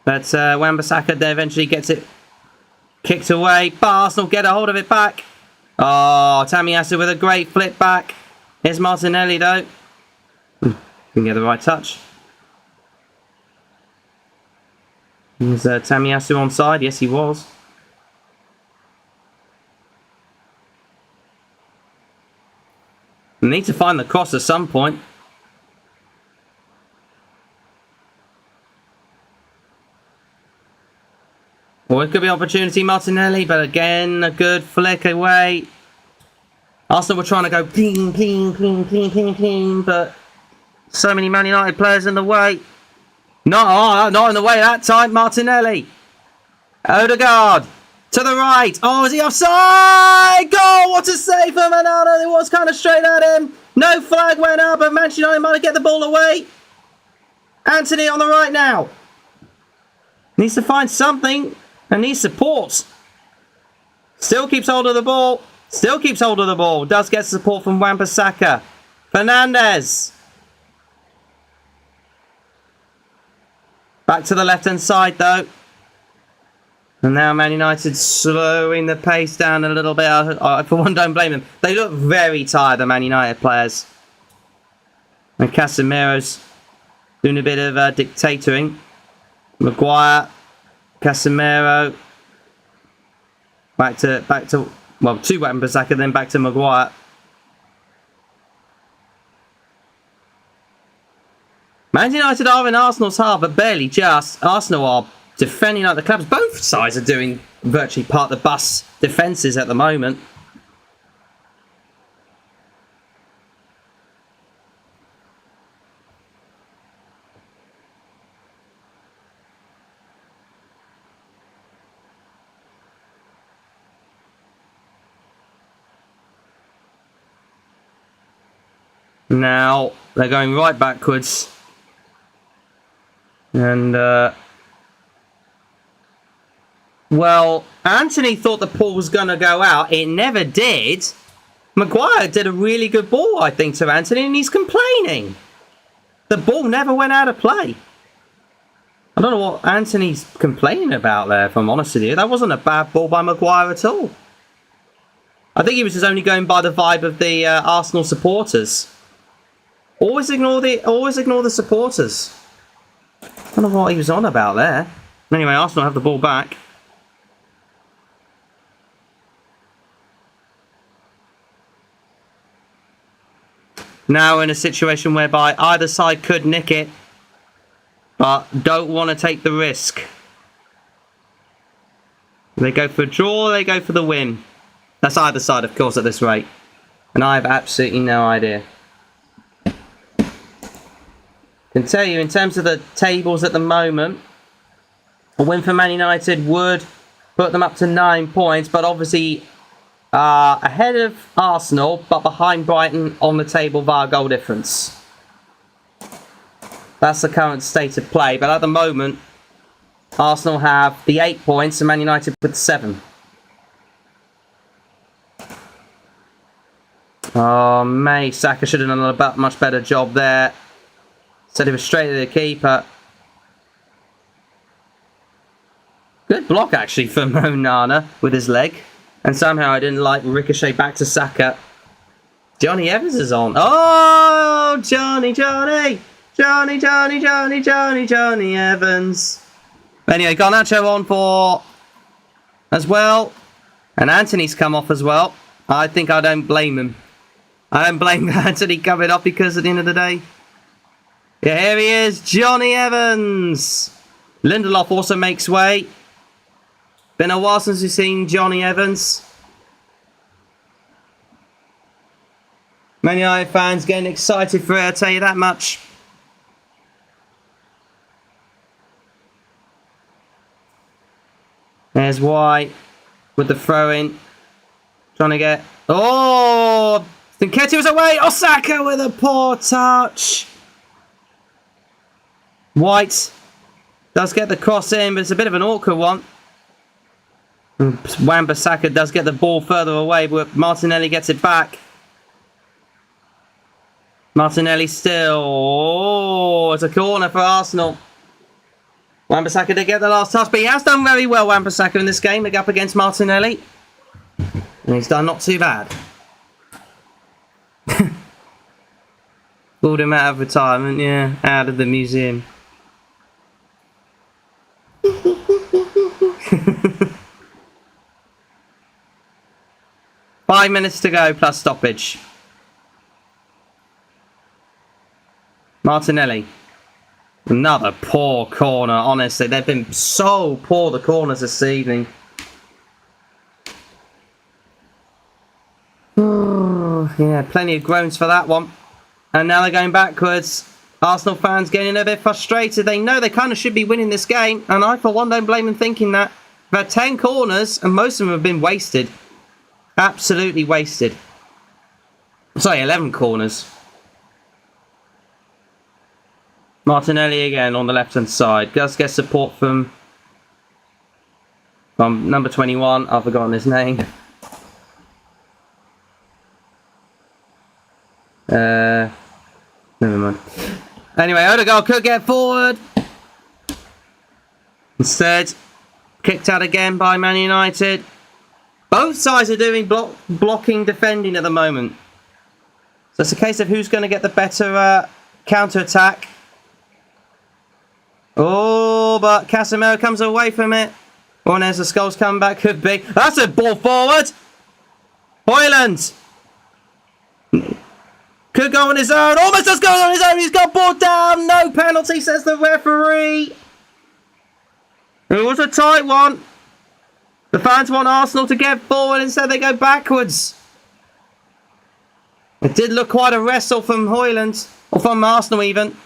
[SPEAKER 1] But Wan-Bissaka there eventually gets it kicked away. But Arsenal get a hold of it back. Oh, Tamiyasu with a great flip back. Here's Martinelli though. Can get the right touch. Is Tamiyasu onside? Yes, he was. We need to find the cross at some point. Well, it could be opportunity, Martinelli, but again, a good flick away. Arsenal were trying to go ping, ping, ping, ping, ping, ping, but so many Man United players in the way. Not in the way that time, Martinelli. Odegaard to the right. Oh, is he offside? Goal! What a save from Manana. It was kind of straight at him. No flag went up, but Manchester United might get the ball away. Anthony on the right now. Needs to find something and needs support. Still keeps hold of the ball. Still keeps hold of the ball. Does get support from Wan-Bissaka. Fernandez. Back to the left-hand side, though. And now Man United slowing the pace down a little bit. For one, don't blame them. They look very tired, the Man United players. And Casemiro's doing a bit of dictatoring. Maguire, Casemiro. Back to well, to Wan-Bissaka, then back to Maguire. Man United are in Arsenal's half, but barely just. Arsenal are defending like the clubs. Both sides are doing virtually part of the bus defences at the moment. Now they're going right backwards. And, well, Anthony thought the ball was going to go out. It never did. Maguire did a really good ball, I think, to Anthony, and he's complaining. The ball never went out of play. I don't know what Anthony's complaining about there, if I'm honest with you. That wasn't a bad ball by Maguire at all. I think he was just only going by the vibe of the Arsenal supporters. Always ignore the supporters. I don't know what he was on about there. Anyway, Arsenal have the ball back. Now in a situation whereby either side could nick it, but don't want to take the risk. They go for a draw, they go for the win. That's either side, of course, at this rate. And I have absolutely no idea. I can tell you, in terms of the tables at the moment, a win for Man United would put them up to 9 points, but obviously ahead of Arsenal, but behind Brighton on the table via goal difference. That's the current state of play, but at the moment, Arsenal have the 8 points and Man United with 7. Oh, mate, Saka should have done a much better job there. Said it was straight to the keeper. Good block, actually, from Onana with his leg. And somehow I didn't like ricochet back to Saka. Johnny Evans is on. Oh, Johnny Evans. Anyway, Garnacho on for as well. And Anthony's come off as well. I think I don't blame him. I don't blame Anthony coming off because at the end of the day, yeah, here he is, Johnny Evans. Lindelof also makes way. Been a while since we've seen Johnny Evans. Man United fans getting excited for it, I'll tell you that much. There's White with the throw-in. Trying to get... Oh! Nketiah was away! Osaka with a poor touch. White does get the cross in, but it's a bit of an awkward one. Wan-Bissaka does get the ball further away, but Martinelli gets it back. Martinelli still. Oh, it's a corner for Arsenal. Wan-Bissaka did get the last touch, but he has done very well, Wan-Bissaka, in this game, up against Martinelli. And he's done not too bad. Pulled him out of retirement, yeah. Out of the museum. 5 minutes to go plus stoppage. Martinelli. Another poor corner, honestly. They've been so poor, the corners this evening. Yeah, plenty of groans for that one. And now they're going backwards. Arsenal fans getting a bit frustrated. They know they kind of should be winning this game. And I, for one, don't blame them thinking that. They've had 10 corners, and most of them have been wasted. Absolutely wasted. Sorry, 11 corners. Martinelli again on the left-hand side. Does get support from number 21. I've forgotten his name. Never mind. Anyway, Odegaard could get forward. Instead, kicked out again by Man United. Both sides are doing blocking, defending at the moment. So it's a case of who's going to get the better counter-attack. Oh, but Casemiro comes away from it. Oh, and there's a Scholes comeback. Could be. That's a ball forward. Højlund. Could go on his own. Almost does go on his own. He's got ball down. No penalty, says the referee. It was a tight one. The fans want Arsenal to get forward. Instead, they go backwards. It did look quite a wrestle from Højlund. Or from Arsenal, even.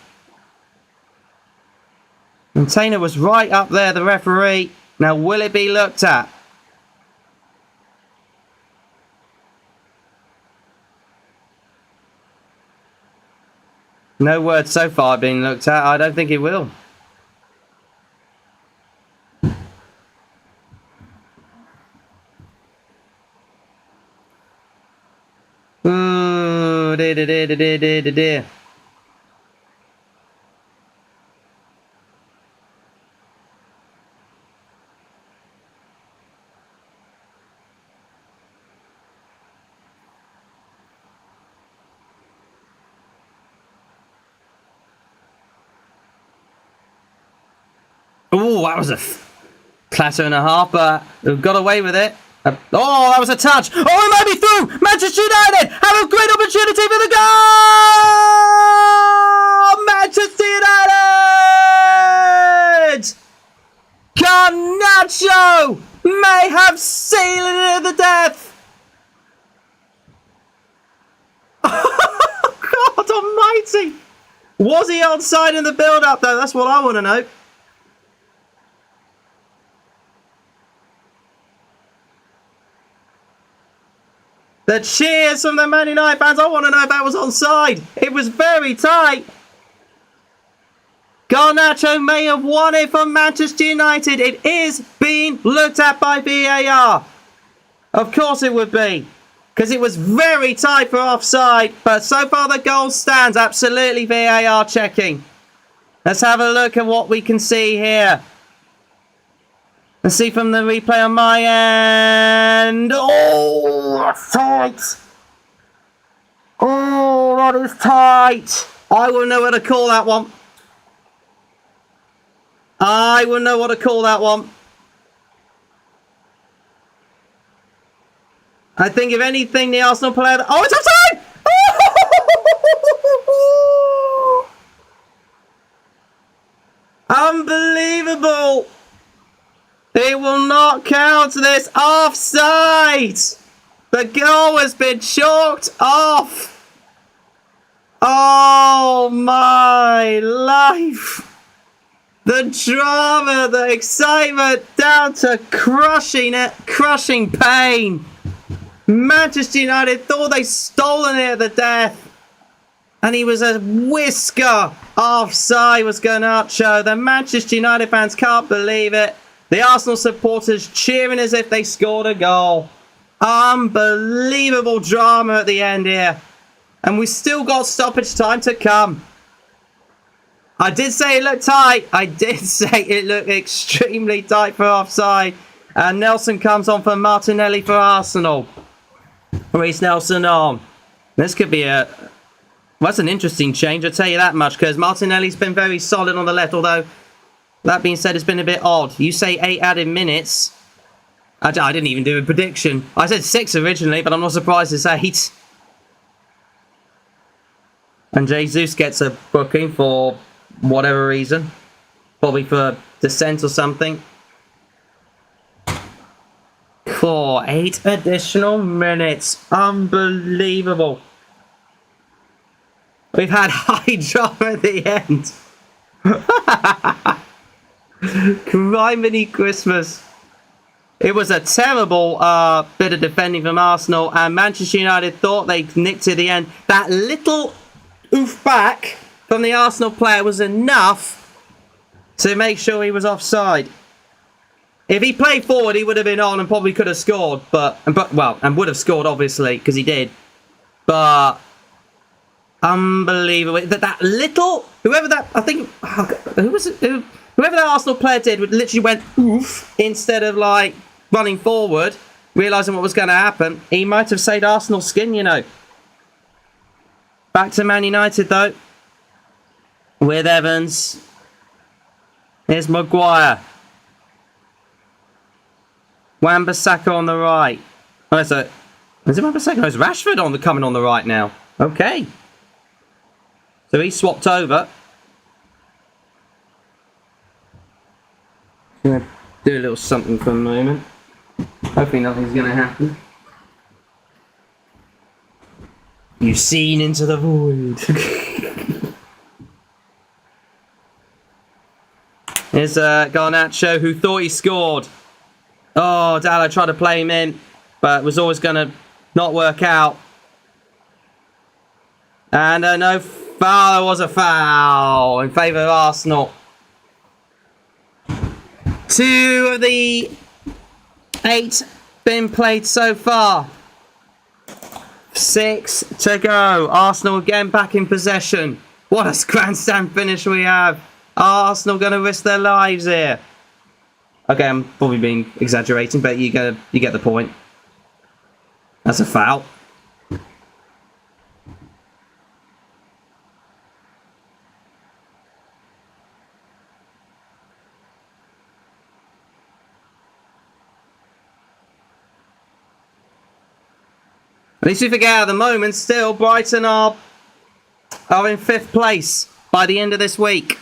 [SPEAKER 1] And Tainer was right up there, the referee. Now, will it be looked at? No word so far being looked at. I don't think it will. Ooh, dear. Oh, that was a clatter and a half, but we've got away with it. Oh, that was a touch. Oh, it might be through. Manchester United have a great opportunity for the goal. Manchester United. Garnacho may have sealed it at the death. Oh, God almighty. Was he onside in the build-up, though? That's what I want to know. The cheers from the Man United fans. I want to know if that was onside. It was very tight. Garnacho may have won it for Manchester United. It is being looked at by VAR. Of course it would be. Because it was very tight for offside. But so far the goal stands. Absolutely VAR checking. Let's have a look at what we can see here. Let's see from the replay on my end. Oh, that's tight. Oh, that is tight. I will know what to call that one. I will know what to call that one. I think if anything, the Arsenal player... Oh, it's offside! Unbelievable. It will not count this offside. The goal has been chalked off. Oh my life. The drama, the excitement down to crushing pain. Manchester United thought they'd stolen it at the death. And he was a whisker offside, was Garnacho. The Manchester United fans can't believe it. The Arsenal supporters cheering as if they scored a goal. Unbelievable drama at the end here. And we still got stoppage time to come. I did say it looked tight. I did say it looked extremely tight for offside. And Nelson comes on for Martinelli for Arsenal. Reece Nelson on. This could be a Well, that's an interesting change, I'll tell you that much, because Martinelli's been very solid on the left, although, that being said, it's been a bit odd. You say 8 added minutes. I didn't even do a prediction. I said 6 originally, but I'm not surprised it's 8. And Jesus gets a booking for whatever reason. Probably for descent or something. 8 additional minutes. Unbelievable. We've had high drop at the end. Criminy Christmas. It was a terrible bit of defending from Arsenal, and Manchester United thought they nicked to the end. That little oof back from the Arsenal player was enough to make sure he was offside. If he played forward, he would have been on and probably could have scored, and would have scored obviously because he did. But unbelievable that little whoever that Arsenal player did literally went oof instead of like running forward, realising what was going to happen. He might have saved Arsenal's skin, you know. Back to Man United though, with Evans. Here's Maguire. Wan-Bissaka on the right. Oh, is it Wan-Bissaka? It's Rashford coming on the right now. Okay. So he swapped over. Gonna do a little something for a moment. Hopefully nothing's gonna happen. You've seen into the void. Here's Garnacho, who thought he scored. Oh, Dallo tried to play him in, but was always gonna not work out. And no foul. There was a foul in favour of Arsenal. 2 of the 8 been played so far. 6 to go. Arsenal again back in possession. What a grandstand finish we have. Arsenal going to risk their lives here. Okay, I'm probably being exaggerating, but you get the point. That's a foul. At least we forget at the moment, still, Brighton are in 5th place by the end of this week.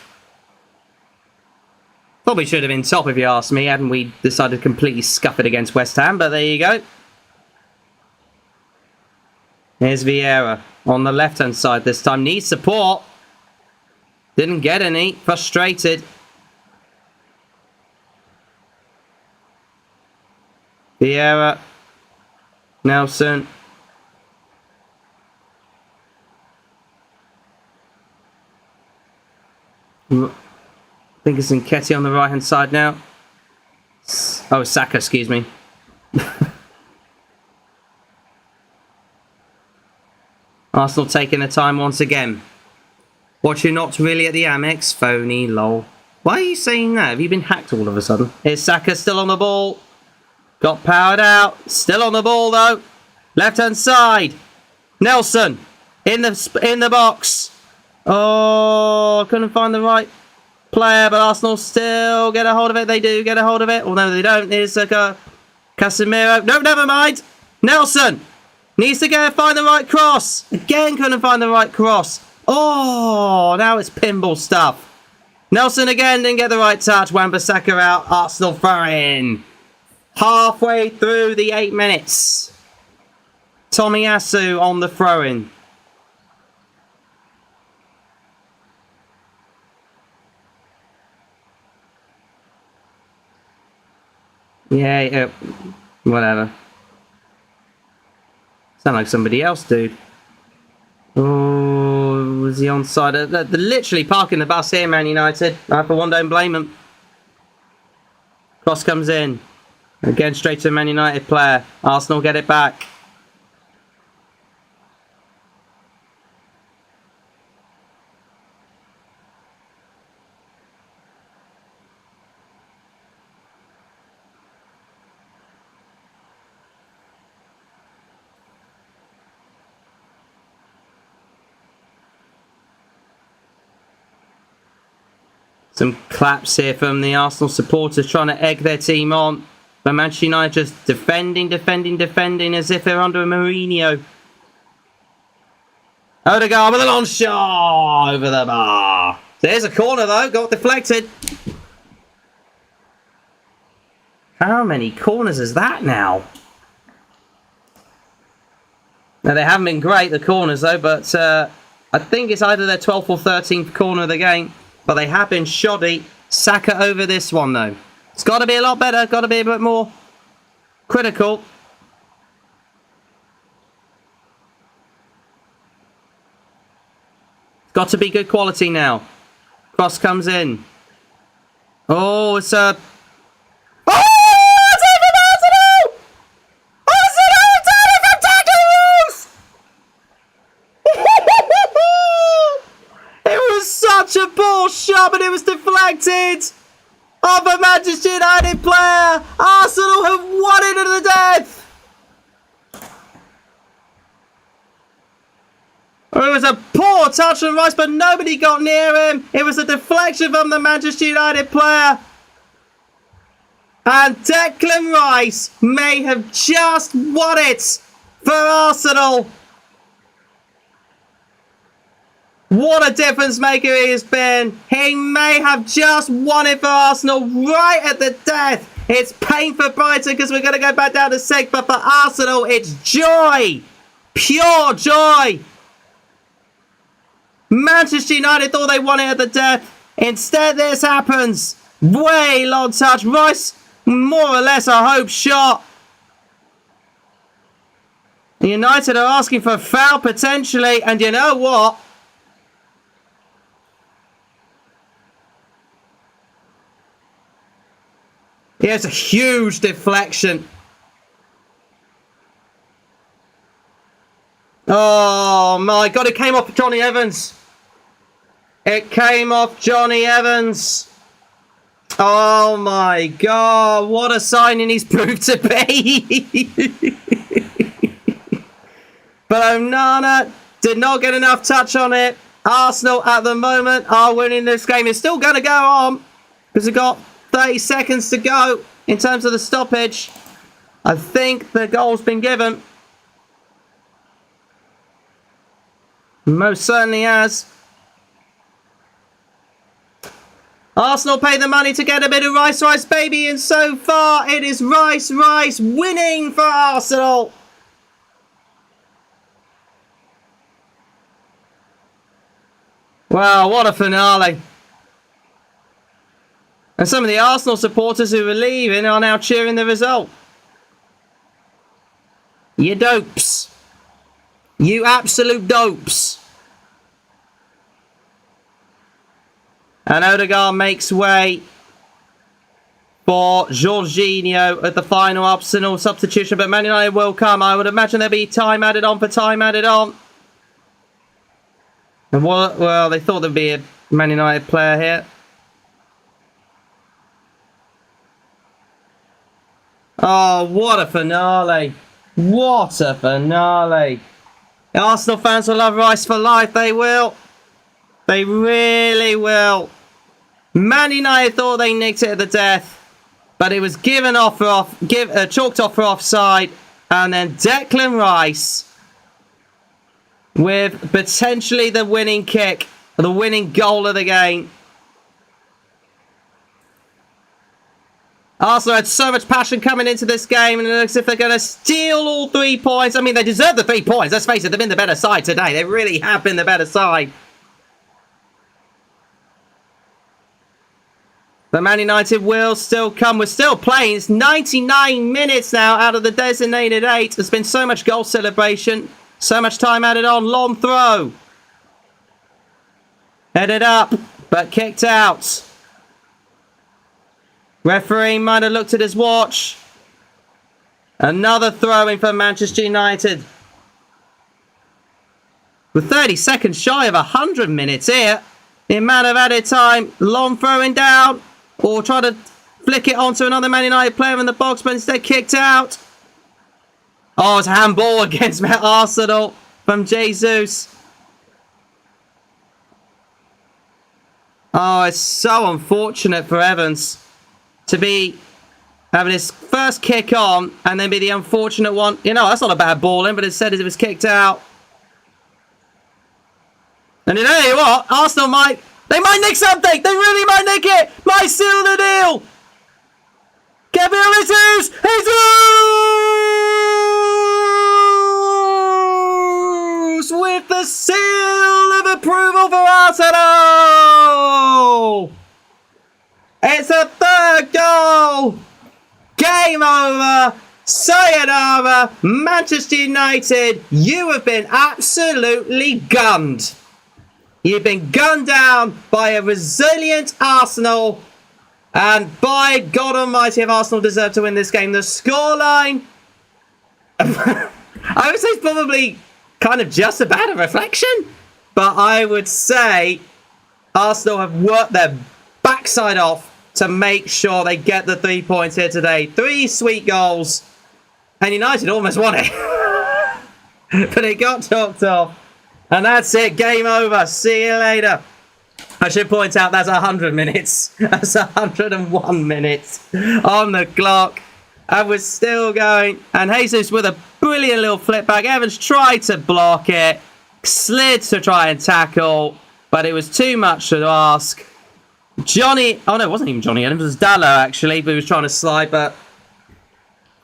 [SPEAKER 1] Probably should have been top if you ask me, hadn't we decided to completely scuff it against West Ham, but there you go. Here's Vieira on the left-hand side this time. Needs support. Didn't get any. Frustrated. Vieira. Nelson. I think it's Nketiah on the right-hand side now. Oh, Saka, excuse me. Arsenal taking their time once again. Watching not really at the Amex. Phony, lol. Why are you saying that? Have you been hacked all of a sudden? Here's Saka still on the ball. Got powered out. Still on the ball, though. Left-hand side. Nelson. In the box. Oh, couldn't find the right player, but Arsenal still get a hold of it. They do get a hold of it. Well, no, they don't. Here's Casemiro. No, never mind. Nelson needs to find the right cross. Again, couldn't find the right cross. Oh, now it's pinball stuff. Nelson again didn't get the right touch. Wan-Bissaka out. Arsenal throw in. Halfway through the 8 minutes. Tomiyasu on the throw-in. Yeah, whatever. Sound like somebody else, dude. Oh, was he onside? They're literally parking the bus here, Man United. I for one don't blame them. Cross comes in. Again, straight to a Man United player. Arsenal get it back. Some claps here from the Arsenal supporters trying to egg their team on. But Manchester United just defending as if they're under a Mourinho. Odegaard with a long shot over the bar. There's a corner though, got deflected. How many corners is that now? Now they haven't been great, the corners though, but I think it's either their 12th or 13th corner of the game. But they have been shoddy. Saka over this one though. It's got to be a lot better, got to be a bit more critical. Got to be good quality now. Cross comes in. Oh, it's a... Oh, it's even Arsenal! Arsenal done it from tackles! It was such a poor shot, but it was deflected off a Manchester United player. Arsenal have won it to the death. It was a poor touch from Rice, but nobody got near him. It was a deflection from the Manchester United player. And Declan Rice may have just won it for Arsenal. What a difference maker he has been. He may have just won it for Arsenal right at the death. It's pain for Brighton because we're going to go back down to 6, but for Arsenal, it's joy. Pure joy. Manchester United thought they won it at the death. Instead, this happens. Way long touch. Rice, more or less a hope shot. United are asking for a foul potentially, and you know what? Here's a huge deflection. Oh my God, it came off Johnny Evans. It came off Johnny Evans. Oh my God, what a signing he's proved to be. But Onana did not get enough touch on it. Arsenal at the moment are winning this game. It's still going to go on because we've got 30 seconds to go in terms of the stoppage. I think the goal's been given. Most certainly has. Arsenal pay the money to get a bit of Rice baby, and so far it is Rice winning for Arsenal. Wow, what a finale. And some of the Arsenal supporters who were leaving are now cheering the result. You dopes. You absolute dopes. And Odegaard makes way for Jorginho at the final Arsenal substitution. But Man United will come. I would imagine there'll be time added on for time added on. And what? Well, they thought there'd be a Man United player here. Oh, what a finale. What a finale. The Arsenal fans will love Rice for life. They will. They really will. Man United thought they nicked it at the death, but it was given off for chalked off for offside. And then Declan Rice with potentially the winning kick, the winning goal of the game. Arsenal had so much passion coming into this game, and it looks as if they're going to steal all 3 points. I mean, they deserve the 3 points. Let's face it, they've been the better side today. They really have been the better side. But Man United will still come. We're still playing. It's 99 minutes now out of the designated 8. There's been so much goal celebration. So much time added on. Long throw. Headed up, but kicked out. Referee might have looked at his watch. Another throw-in for Manchester United. With 30 seconds shy of 100 minutes here. The amount of added time. Long throwing down. Or try to flick it onto another Man United player in the box, but instead kicked out. Oh, it's a handball against Arsenal from Jesus. Oh, it's so unfortunate for Evans to be having his first kick on and then be the unfortunate one. You know, that's not a bad ball in, but instead it was kicked out. And you know what? Arsenal might nick something. They really might nick it. Might seal the deal. Gabriel Jesus! Jesus! With the seal of approval for Arsenal! It's a third goal! Game over! Sayonara! Manchester United, you have been absolutely gunned. You've been gunned down by a resilient Arsenal. And by God Almighty, if Arsenal deserve to win this game, the scoreline, I would say it's probably kind of just about a reflection. But I would say Arsenal have worked their backside off to make sure they get the 3 points here today. 3 sweet goals. And United almost won it. But it got talked off. And that's it. Game over. See you later. I should point out that's 100 minutes. That's 101 minutes on the clock. And we're still going. And Jesus with a brilliant little flip back. Evans tried to block it. Slid to try and tackle. But it was too much to ask. Johnny. Oh, no, it wasn't even Johnny. It was Dallo, actually. But he was trying to slide. But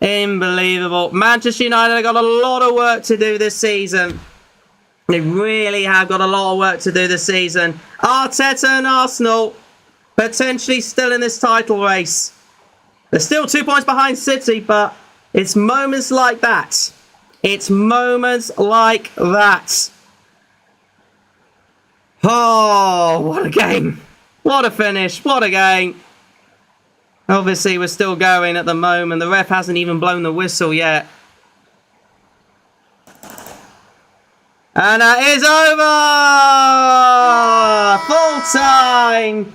[SPEAKER 1] unbelievable. Manchester United have got a lot of work to do this season. They really have got a lot of work to do this season. Arteta and Arsenal potentially still in this title race. They're still 2 points behind City, but it's moments like that. It's moments like that. Oh, what a game. What a finish. What a game. Obviously, we're still going at the moment. The ref hasn't even blown the whistle yet. And that is over! Full time!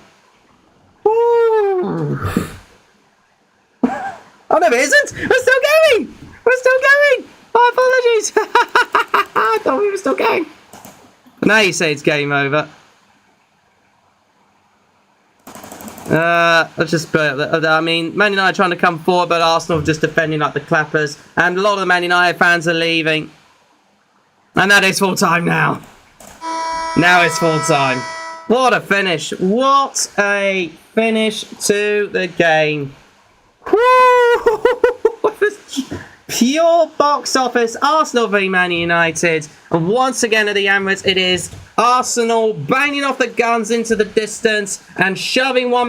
[SPEAKER 1] Oh no, it isn't! We're still going! We're still going! My apologies! I thought we were still going. Now you say it's game over. Let's just put it. I mean, Man United trying to come forward, but Arsenal just defending like the clappers. And a lot of the Man United fans are leaving. And that is full time now. Now it's full time. What a finish. What a finish to the game. Woo! Pure box office. Arsenal v Man United. And once again at the Emirates, it is Arsenal banging off the guns into the distance and shoving up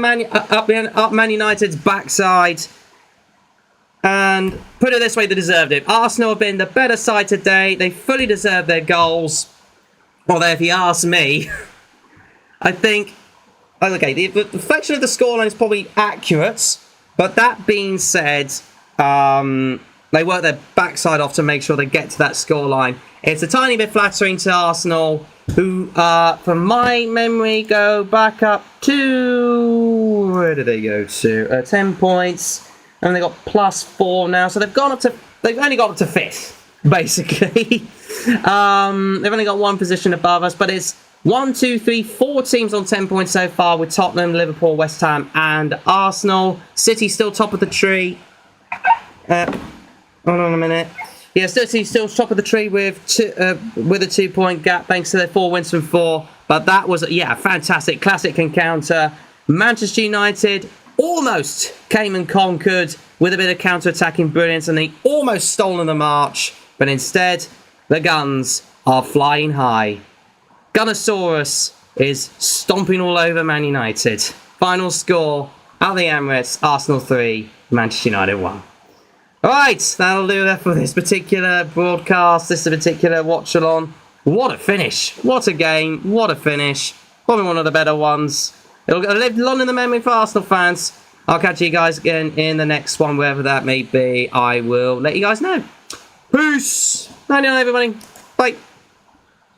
[SPEAKER 1] Man United's backside. And put it this way, they deserved it. Arsenal have been the better side today. They fully deserve their goals. Although, if you ask me, I think... Okay, the reflection of the scoreline is probably accurate. But that being said, they work their backside off to make sure they get to that scoreline. It's a tiny bit flattering to Arsenal, who, from my memory, go back up to... Where did they go to? 10 points. And they got +4 now, so they've only got up to 5th, basically. They've only got one position above us, but it's 4 teams on 10 points so far with Tottenham, Liverpool, West Ham, and Arsenal. City still top of the tree. Hold on a minute. Yeah, City still top of the tree with a 2-point gap thanks to their 4 wins from 4. But that was, yeah, fantastic, classic encounter. Manchester United almost came and conquered with a bit of counter-attacking brilliance, and they almost stolen the march, but instead the Guns are flying high. Gunnosaurus is stomping all over Man United. Final score at the Emirates: Arsenal 3, Manchester United 1. Alright, that'll do that for this particular broadcast, this particular watch-along. What a finish. What a game. What a finish. Probably one of the better ones. It'll live long in the memory for Arsenal fans. I'll catch you guys again in the next one, wherever that may be. I will let you guys know. Peace. Night, everybody. Bye.